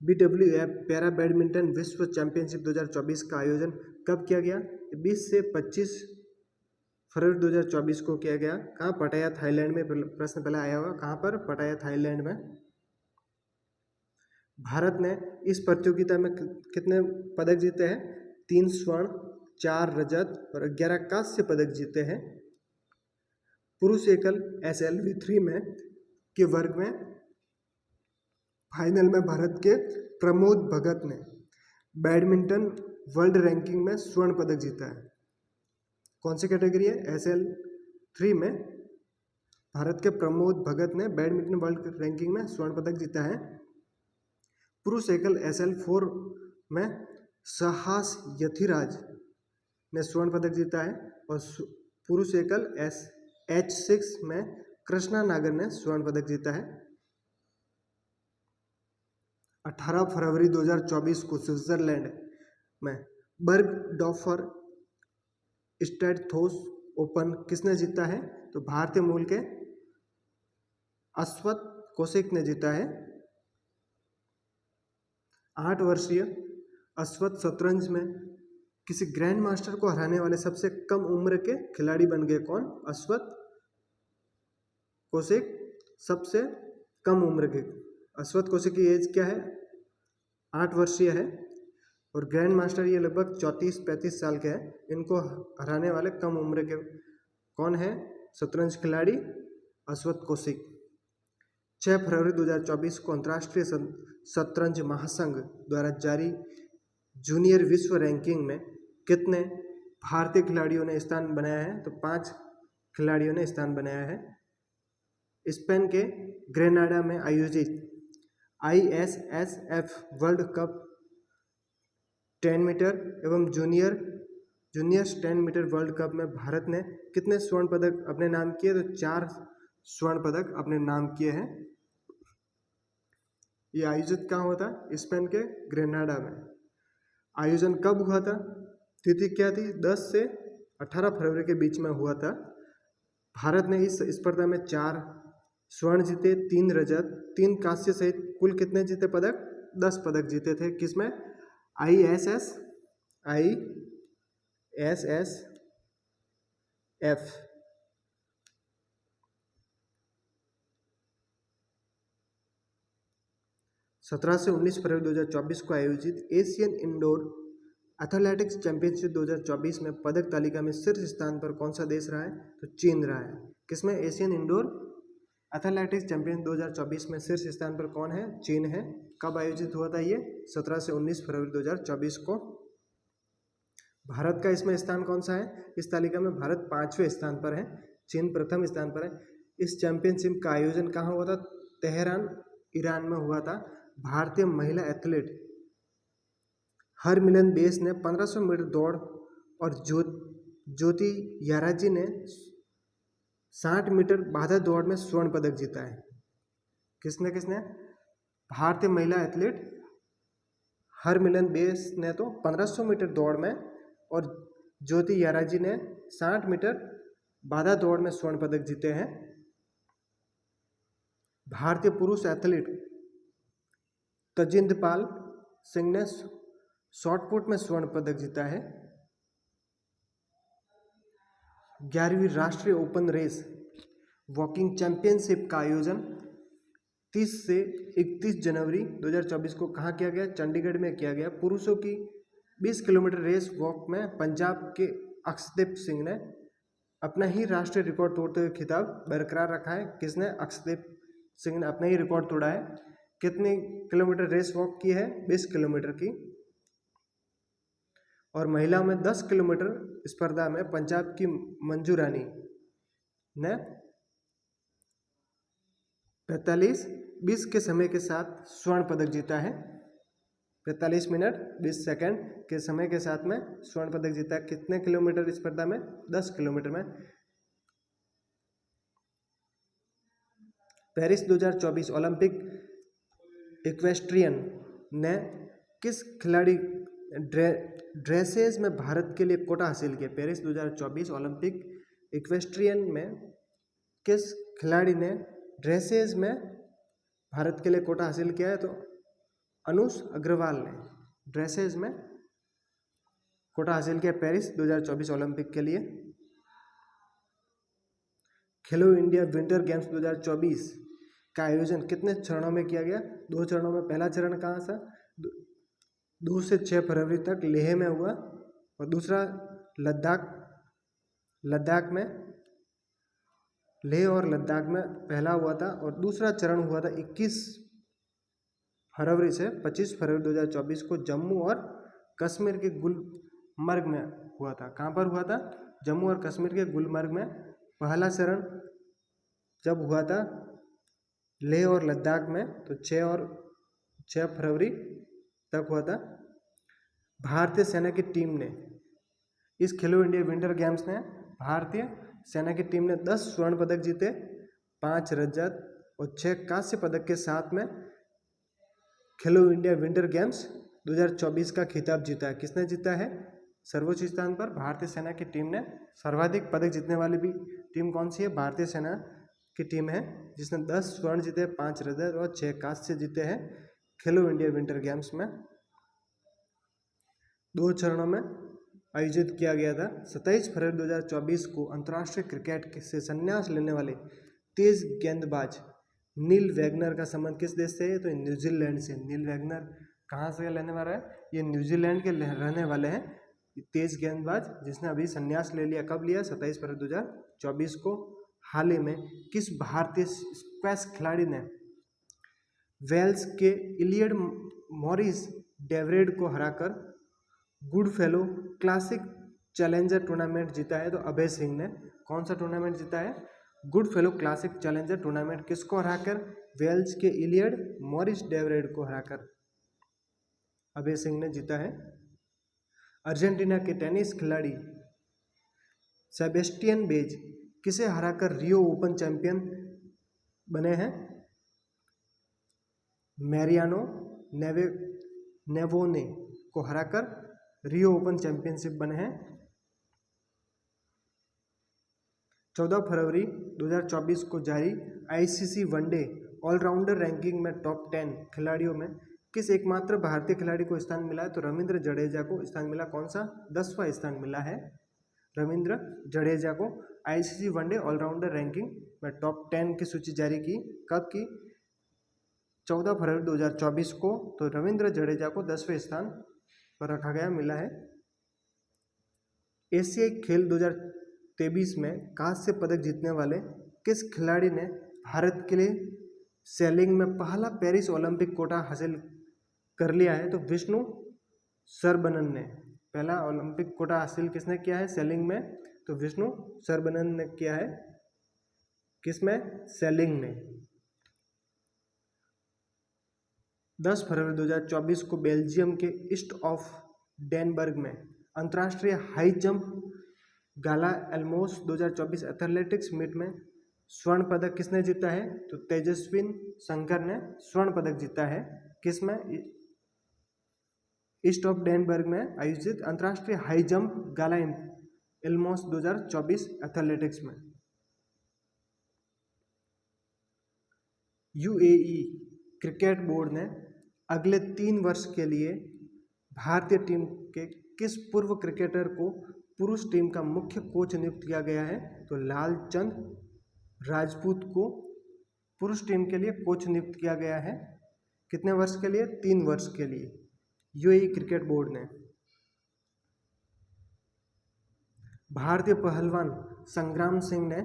BWF पैरा बैडमिंटन विश्व चैंपियनशिप 2024 का आयोजन कब किया गया? 20 से 25 फरवरी 2024 को किया गया। कहाँ? पटाया थाईलैंड में। प्रश्न पहले आया हुआ कहाँ पर? पटाया थाईलैंड में। भारत ने इस प्रतियोगिता में कितने पदक जीते हैं? 3 स्वर्ण, 4 रजत और 11 कांस्य पदक जीते हैं। पुरुष एकल SLV3 में के वर्ग में फाइनल में भारत के प्रमोद भगत ने बैडमिंटन वर्ल्ड रैंकिंग में स्वर्ण पदक जीता है। कौन सी कैटेगरी है? SL3 में भारत के प्रमोद भगत ने बैडमिंटन वर्ल्ड रैंकिंग में स्वर्ण पदक जीता है। पुरुष एकल SL4 में साहस यथिराज ने स्वर्ण पदक जीता है। और पुरुष एकल H6 में कृष्णा नागर ने स्वर्ण पदक जीता है। 18 फरवरी 2024 को स्विट्जरलैंड में बर्गडॉर्फर स्टैडथोस ओपन किसने जीता है? तो भारतीय मूल के अश्वत कौशिक ने जीता है। 8 वर्षीय अश्वत शतरंज में किसी ग्रैंड मास्टर को हराने वाले सबसे कम उम्र के खिलाड़ी बन गए। कौन? अश्वत कौशिक सबसे कम उम्र के। अश्वत कौशिक की एज क्या है? 8 वर्षीय है। और ग्रैंड मास्टर ये लगभग 34-35 साल के हैं। इनको हराने वाले कम उम्र के कौन है? शतरंज खिलाड़ी अश्वत कौशिक। 6 फरवरी 2024 को अंतर्राष्ट्रीय शतरंज महासंघ द्वारा जारी जूनियर विश्व रैंकिंग में कितने भारतीय खिलाड़ियों ने स्थान बनाया है? तो 5 खिलाड़ियों ने स्थान बनाया है। स्पेन के ग्रेनाडा में आयोजित ISSF वर्ल्ड कप 10 मीटर एवं जूनियर्स 10 मीटर वर्ल्ड कप में भारत ने कितने स्वर्ण पदक अपने नाम किए? तो 4 स्वर्ण पदक अपने नाम किए हैं। ये आयोजित कहाँ हुआ था? स्पेन के ग्रेनाडा में। आयोजन कब हुआ था? तिथि क्या थी? 10 से 18 फरवरी के बीच में हुआ था। भारत ने इस स्पर्धा में 4 स्वर्ण जीते, 3 रजत, 3 कांस्य सहित कुल कितने जीते पदक? 10 पदक जीते थे। किसमें? ISSF 17 से 19 फरवरी 2024 को आयोजित एशियन इंडोर एथलेटिक्स चैंपियनशिप 2024 में पदक तालिका में शीर्ष स्थान पर कौन सा देश रहा है? तो चीन रहा है। किसमें? एशियन इंडोर एथलेटिक्स चैंपियन 2024 में शीर्ष स्थान पर कौन है? चीन है। कब आयोजित हुआ था ये? 17 से 19 फरवरी 2024 को। भारत का इसमें स्थान कौन सा है? इस तालिका में भारत 5वें स्थान पर है, चीन प्रथम स्थान पर है। इस चैंपियनशिप का आयोजन कहाँ हुआ था? तेहरान, ईरान में हुआ था। भारतीय महिला एथलीट हरमिलन बेस ने 1500 मीटर दौड़ और ज्योति याराजी ने 60 मीटर बाधा दौड़ में स्वर्ण पदक जीता है। किसने? भारतीय महिला एथलीट हरमिलन बेस ने तो 1500 मीटर दौड़ में और ज्योति याराजी ने 60 मीटर बाधा दौड़ में स्वर्ण पदक जीते हैं। भारतीय पुरुष एथलीट तजिंदरपाल सिंह ने शॉटपुट में स्वर्ण पदक जीता है। 11वीं राष्ट्रीय ओपन रेस वॉकिंग चैंपियनशिप का आयोजन 30 से 31 जनवरी 2024 को कहाँ किया गया? चंडीगढ़ में किया गया। पुरुषों की 20 किलोमीटर रेस वॉक में पंजाब के अक्षदीप सिंह ने अपना ही राष्ट्रीय रिकॉर्ड तोड़ते हुए खिताब बरकरार रखा है। किसने? अक्षदीप सिंह ने अपना ही रिकॉर्ड तोड़ा है। कितनी किलोमीटर रेस वॉक की है? 20 किलोमीटर की। और महिलाओं में 10 किलोमीटर स्पर्धा में पंजाब की मंजू रानी ने 45:20 के समय के साथ स्वर्ण पदक जीता है। 45 मिनट 20 सेकंड के समय के साथ में स्वर्ण पदक जीता है। कितने किलोमीटर स्पर्धा में? 10 किलोमीटर में। पेरिस 2024 ओलंपिक इक्वेस्ट्रियन ने किस खिलाड़ी ड्रेसेज में भारत के लिए कोटा हासिल किया? पेरिस 2024 ओलंपिक इक्वेस्ट्रियन में किस खिलाड़ी ने ड्रेसेज में भारत के लिए कोटा हासिल किया है? तो अनुष अग्रवाल ने ड्रेसेज में कोटा हासिल किया पेरिस 2024 ओलंपिक के लिए। खेलो इंडिया विंटर गेम्स 2024 का आयोजन कितने चरणों में किया गया? 2 चरणों में। पहला चरण कहाँ था? 2 से 6 फरवरी तक लेह में हुआ और दूसरा लद्दाख में, लेह और लद्दाख में पहला हुआ था और दूसरा चरण हुआ था 21 फरवरी से 25 फरवरी 2024 को जम्मू और कश्मीर के गुलमर्ग में हुआ था। कहाँ पर हुआ था? जम्मू और कश्मीर के गुलमर्ग में। पहला चरण जब हुआ था लेह और लद्दाख में तो 6 फरवरी तक हुआ था। भारतीय सेना की टीम ने इस खेलो इंडिया विंटर गेम्स में भारतीय सेना की टीम ने 10 स्वर्ण पदक जीते, 5 रजत और 6 कांस्य पदक के साथ में खेलो इंडिया विंटर गेम्स 2024 का खिताब जीता है। किसने जीता है? सर्वोच्च स्थान पर भारतीय सेना की टीम ने। सर्वाधिक पदक जीतने वाली भी टीम कौन सी है? भारतीय सेना की टीम है जिसने 10 स्वर्ण जीते, 5 रजत और 6 कांस्य जीते हैं खेलो इंडिया विंटर गेम्स में। 2 चरणों में आयोजित किया गया था। 27 फरवरी 2024 को अंतर्राष्ट्रीय क्रिकेट से संन्यास लेने वाले तेज गेंदबाज नील वैगनर का संबंध किस देश से है? तो न्यूजीलैंड से। नील वैगनर कहाँ से लेने वाला है? ये न्यूजीलैंड के रहने वाले हैं तेज गेंदबाज, जिसने अभी संन्यास ले लिया। कब लिया? 27 फरवरी 2024 को। हाल ही में किस भारतीय स्क्वैश खिलाड़ी ने वेल्स के इलियड मॉरिस डेवरेड को हराकर गुडफेलो क्लासिक चैलेंजर टूर्नामेंट जीता है? तो अभय सिंह ने। कौन सा टूर्नामेंट जीता है? Goodfellow classic challenger tournament. किसको हराकर? वेल्स के इलियड मॉरिस डेवरेड को हराकर अभय सिंह ने जीता है। अर्जेंटीना के टेनिस खिलाड़ी सेबेस्टियन बेज किसे हराकर रियो ओपन चैंपियन बने हैं? मैरियानो नेवोने को हराकर रियो ओपन चैंपियनशिप बने हैं। 14 फरवरी 2024 को जारी आईसीसी वनडे ऑलराउंडर रैंकिंग में टॉप 10 खिलाड़ियों में किस एकमात्र भारतीय खिलाड़ी को स्थान मिला है? तो रविंद्र जडेजा को स्थान मिला। कौन सा? 10वां स्थान मिला है रविंद्र जडेजा को। आईसीसी वनडे ऑलराउंडर रैंकिंग में टॉप 10 की सूची जारी की। कब की? 14 फरवरी 2024 को। तो रविंद्र जडेजा को 10वें स्थान पर रखा गया मिला है। एशियाई खेल 2023 में कांस्य पदक जीतने वाले किस खिलाड़ी ने भारत के लिए सेलिंग में पहला पेरिस ओलंपिक कोटा हासिल कर लिया है? तो विष्णु सरबनन ने पहला ओलंपिक कोटा हासिल किसने किया है सेलिंग में? तो विष्णु सरबनन ने किया है। किसमें? सेलिंग में। 10 फरवरी 2024 को बेल्जियम के ईस्ट ऑफ डेनबर्ग में अंतर्राष्ट्रीय हाई जंप गाला एल्मोस 2024 एथलेटिक्स मीट में स्वर्ण पदक किसने जीता है? तो तेजस्विन शंकर ने स्वर्ण पदक जीता है। किसमें? ईस्ट ऑफ डेनबर्ग में आयोजित अंतर्राष्ट्रीय हाई जंप गाला एल्मोस 2024 एथलेटिक्स में। यूएई क्रिकेट बोर्ड ने अगले 3 वर्ष के लिए भारतीय टीम के किस पूर्व क्रिकेटर को पुरुष टीम का मुख्य कोच नियुक्त किया गया है? तो लालचंद राजपूत को पुरुष टीम के लिए कोच नियुक्त किया गया है। कितने वर्ष के लिए? 3 वर्ष के लिए यूएई क्रिकेट बोर्ड ने। भारतीय पहलवान संग्राम सिंह ने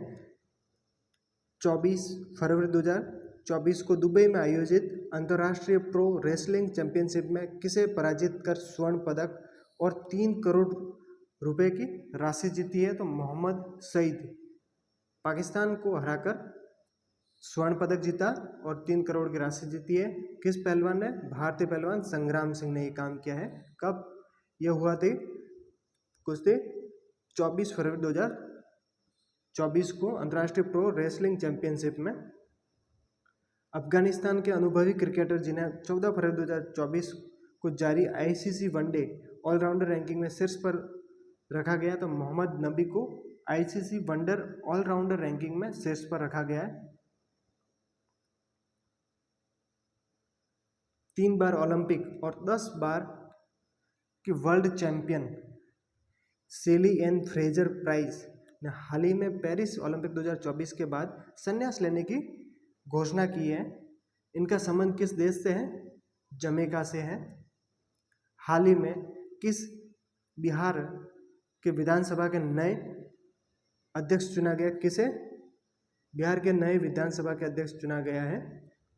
24 फरवरी 2024 को दुबई में आयोजित अंतर्राष्ट्रीय प्रो रेसलिंग चैंपियनशिप में किसे पराजित कर स्वर्ण पदक और 3 करोड़ रुपए की राशि जीती है? तो मोहम्मद सईद पाकिस्तान को हराकर स्वर्ण पदक जीता और 3 करोड़ की राशि जीती है। किस पहलवान ने? भारतीय पहलवान संग्राम सिंह ने ये काम किया है। कब यह हुआ थे? कुश्ती 24 फरवरी 2024 को अंतर्राष्ट्रीय प्रो रेसलिंग चैंपियनशिप में। अफगानिस्तान के अनुभवी क्रिकेटर जिन्हें 14 फरवरी 2024 को जारी आईसीसी वनडे ऑलराउंडर रैंकिंग में शीर्ष पर रखा गया, तो मोहम्मद नबी को आईसीसी वनडर ऑलराउंडर रैंकिंग में शीर्ष पर रखा गया है। 3 बार ओलंपिक और 10 बार की वर्ल्ड चैंपियन सेली एन फ्रेजर प्राइस ने हाल ही में पेरिस ओलंपिक 2024 के बाद संन्यास लेने की घोषणा की है। इनका संबंध किस देश से है? जमैका से है। हाल ही में किस बिहार के विधानसभा के नए अध्यक्ष चुना गया? किसे? बिहार के नए विधानसभा के अध्यक्ष चुना गया है,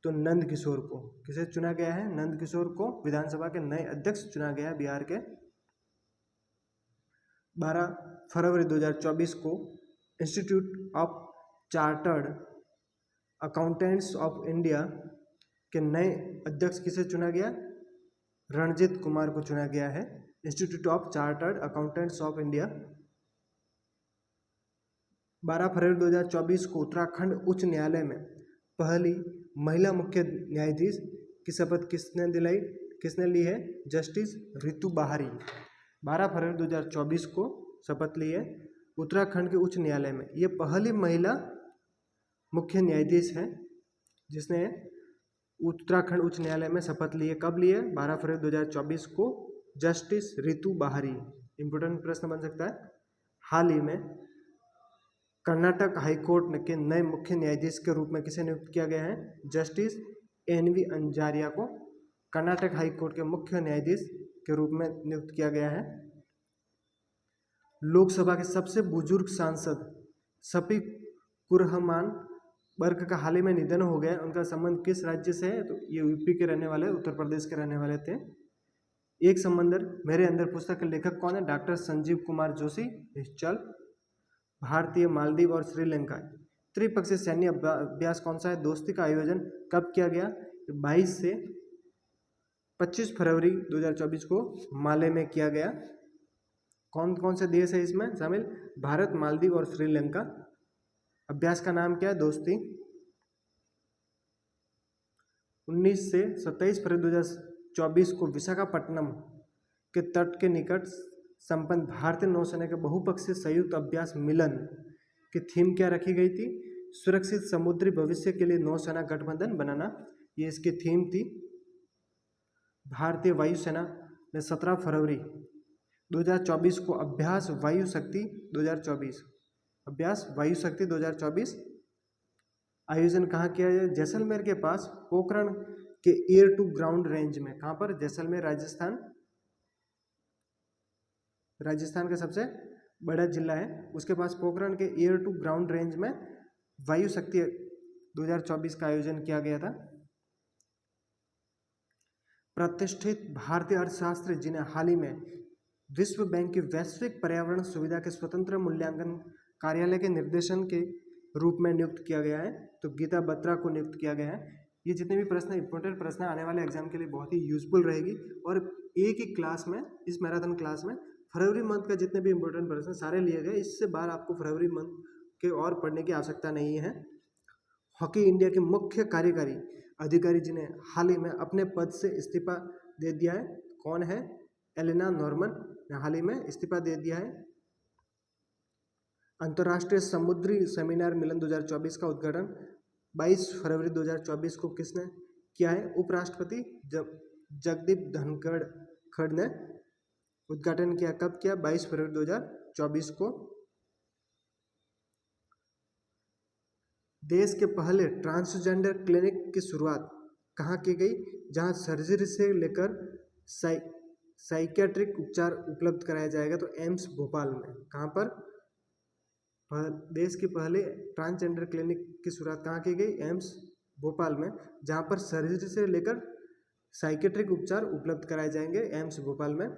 तो नंद किशोर को। किसे चुना गया है? नंद किशोर को विधानसभा के नए अध्यक्ष चुना गया है बिहार के। 12 फरवरी 2024 को institute of chartered accountants of India के नए अध्यक्ष किसे चुना गया? रणजीत कुमार को चुना गया है। Institute of chartered accountants of India. 12 फरवरी 2024 को उत्तराखंड उच्च न्यायालय में पहली महिला मुख्य न्यायाधीश की शपथ किसने ली है? जस्टिस रितु बाहरी। 12 फरवरी 2024 को शपथ ली है उत्तराखंड के उच्च न्यायालय में। ये पहली महिला मुख्य न्यायाधीश है जिसने उत्तराखंड उच्च न्यायालय में शपथ ली है। कब ली है? 12 फरवरी 2024 को जस्टिस रितु बाहरी। इंपोर्टेंट प्रश्न बन सकता है। हाल ही में कर्नाटक हाईकोर्ट के नए मुख्य न्यायाधीश के रूप में किसे नियुक्त किया गया है? जस्टिस एनवी अंजारिया को कर्नाटक हाईकोर्ट के मुख्य न्यायाधीश के रूप में नियुक्त किया गया है। लोकसभा के सबसे बुजुर्ग सांसद शफीकुर रहमान बर्क का हाल ही में निधन हो गया। उनका संबंध किस राज्य से है? तो ये यूपी के रहने वाले, उत्तर प्रदेश के रहने वाले थे। एक समंदर मेरे अंदर पुस्तक के लेखक कौन है? डॉक्टर संजीव कुमार जोशी निश्चल। भारतीय, मालदीव और श्रीलंका त्रिपक्षीय सैन्य अभ्यास कौन सा है? दोस्ती का आयोजन कब किया गया? 22 से 25 फरवरी 2024 को माले में किया गया। कौन कौन से देश है इसमें शामिल? भारत, मालदीव और श्रीलंका। अभ्यास का नाम क्या है? दोस्ती। 19 से 27 फरवरी 2024 को विशाखापट्टनम के तट के निकट संपन्न भारतीय नौसेना के बहुपक्षीय संयुक्त अभ्यास मिलन की थीम क्या रखी गई थी? सुरक्षित समुद्री भविष्य के लिए नौसेना गठबंधन बनाना, ये इसकी थीम थी। भारतीय वायुसेना ने 17 फरवरी 2024 को अभ्यास वायु शक्ति 2024 आयोजन कहाँ किया है? जैसलमेर के पास पोखरण के एयर टू ग्राउंड रेंज में। कहाँ पर? जैसलमेर, राजस्थान का सबसे बड़ा जिला है, उसके पास पोखरण के एयर टू ग्राउंड रेंज में वायु शक्ति 2024 का आयोजन किया गया था। प्रतिष्ठित भारतीय अर्थशास्त्री जिन्हें हाल ही में विश्व बैंक की वैश्विक पर्यावरण सुविधा के स्वतंत्र मूल्यांकन कार्यालय के निर्देशन के रूप में नियुक्त किया गया है, तो गीता बत्रा को नियुक्त किया गया है। ये जितने भी प्रश्न, इंपॉर्टेंट प्रश्न आने वाले एग्जाम के लिए बहुत ही यूजफुल रहेगी। और एक ही क्लास में, इस मैराथन क्लास में फरवरी मंथ का जितने भी इंपॉर्टेंट प्रश्न सारे लिए गए। इससे बाहर आपको फरवरी मंथ के और पढ़ने की आवश्यकता नहीं है। हॉकी इंडिया के मुख्य कार्यकारी अधिकारी जिन्हें हाल ही में अपने पद से इस्तीफा दे दिया है, कौन है? एलेना नॉर्मन ने हाल ही में इस्तीफा दे दिया है। अंतर्राष्ट्रीय समुद्री सेमिनार मिलन 2024 का उद्घाटन 22 फरवरी 2024 को किसने किया है? उपराष्ट्रपति जगदीप धनखड़ ने उद्घाटन किया। कब किया? 22 फरवरी 2024 को। देश के पहले ट्रांसजेंडर क्लिनिक की शुरुआत कहाँ की गई? जहाँ सर्जरी से लेकर साइकियाट्रिक उपचार उपलब्ध कराया जाएगा, तो एम्स भोपाल में। कहाँ पर? देश के पहले ट्रांसजेंडर क्लिनिक की शुरुआत कहाँ की गई? एम्स भोपाल में, जहाँ पर सर्जरी से लेकर साइकियाट्रिक उपचार उपलब्ध कराए जाएंगे, एम्स भोपाल में।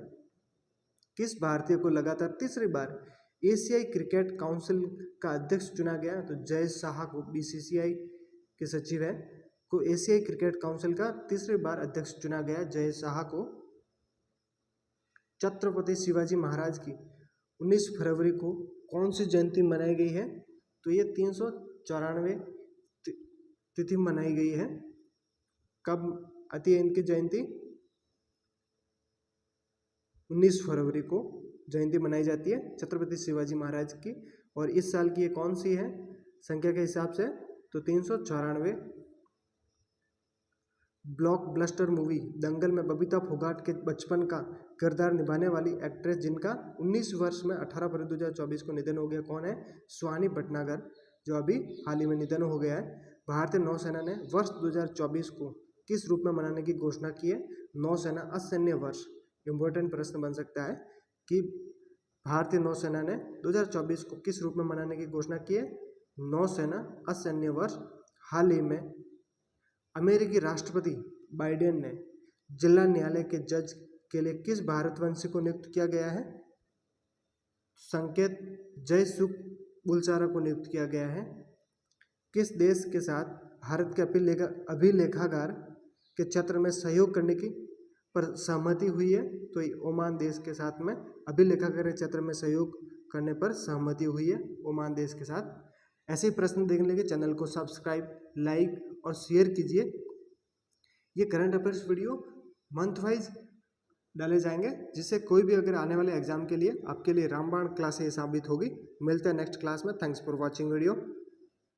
किस भारतीय को लगातार तीसरी बार एशियाई क्रिकेट काउंसिल का अध्यक्ष चुना गया? तो जय शाह को, बीसीसीआई के सचिव है, को एशियाई क्रिकेट काउंसिल का तीसरी बार अध्यक्ष चुना गया, जय शाह को। छत्रपति शिवाजी महाराज की 19 फरवरी को कौन सी जयंती मनाई गई है? तो ये 394 तिथि मनाई गई है। कब आती है इनकी जयंती? 19 फरवरी को जयंती मनाई जाती है छत्रपति शिवाजी महाराज की। और इस साल की ये कौन सी है संख्या के हिसाब से? तो 394। ब्लॉकबस्टर मूवी दंगल में बबीता फोगाट के बचपन का किरदार निभाने वाली एक्ट्रेस जिनका 19 वर्ष में 18 फरवरी 2024 को निधन हो गया, कौन है? सुहानी भटनागर, जो अभी हाल ही में निधन हो गया है। भारतीय नौसेना ने वर्ष 2024 को किस रूप में मनाने की घोषणा की है? नौसेना असैन्य वर्ष। इम्पोर्टेंट प्रश्न बन सकता है कि भारतीय नौसेना ने 2024 को किस रूप में मनाने की घोषणा की है? नौसेना असैन्य वर्ष। हाल ही में अमेरिकी राष्ट्रपति बाइडेन ने जिला न्यायालय के जज के लिए किस भारतवंशी को नियुक्त किया गया है? संकेत जयसुख बुलचारा को नियुक्त किया गया है। किस देश के साथ भारत के अभिलेखागार के क्षेत्र में सहयोग करने की पर सहमति हुई है? तो ओमान देश के साथ में अभिलेखागार के क्षेत्र में सहयोग करने पर सहमति हुई है ओमान देश के साथ। ऐसे ही प्रश्न देखने के लिए चैनल को सब्सक्राइब, लाइक और शेयर कीजिए। ये current affairs video month wise डाले जाएंगे, जिससे कोई भी अगर आने वाले एग्जाम के लिए आपके लिए रामबाण क्लास ये साबित होगी। मिलते हैं नेक्स्ट क्लास में। Thanks for watching video.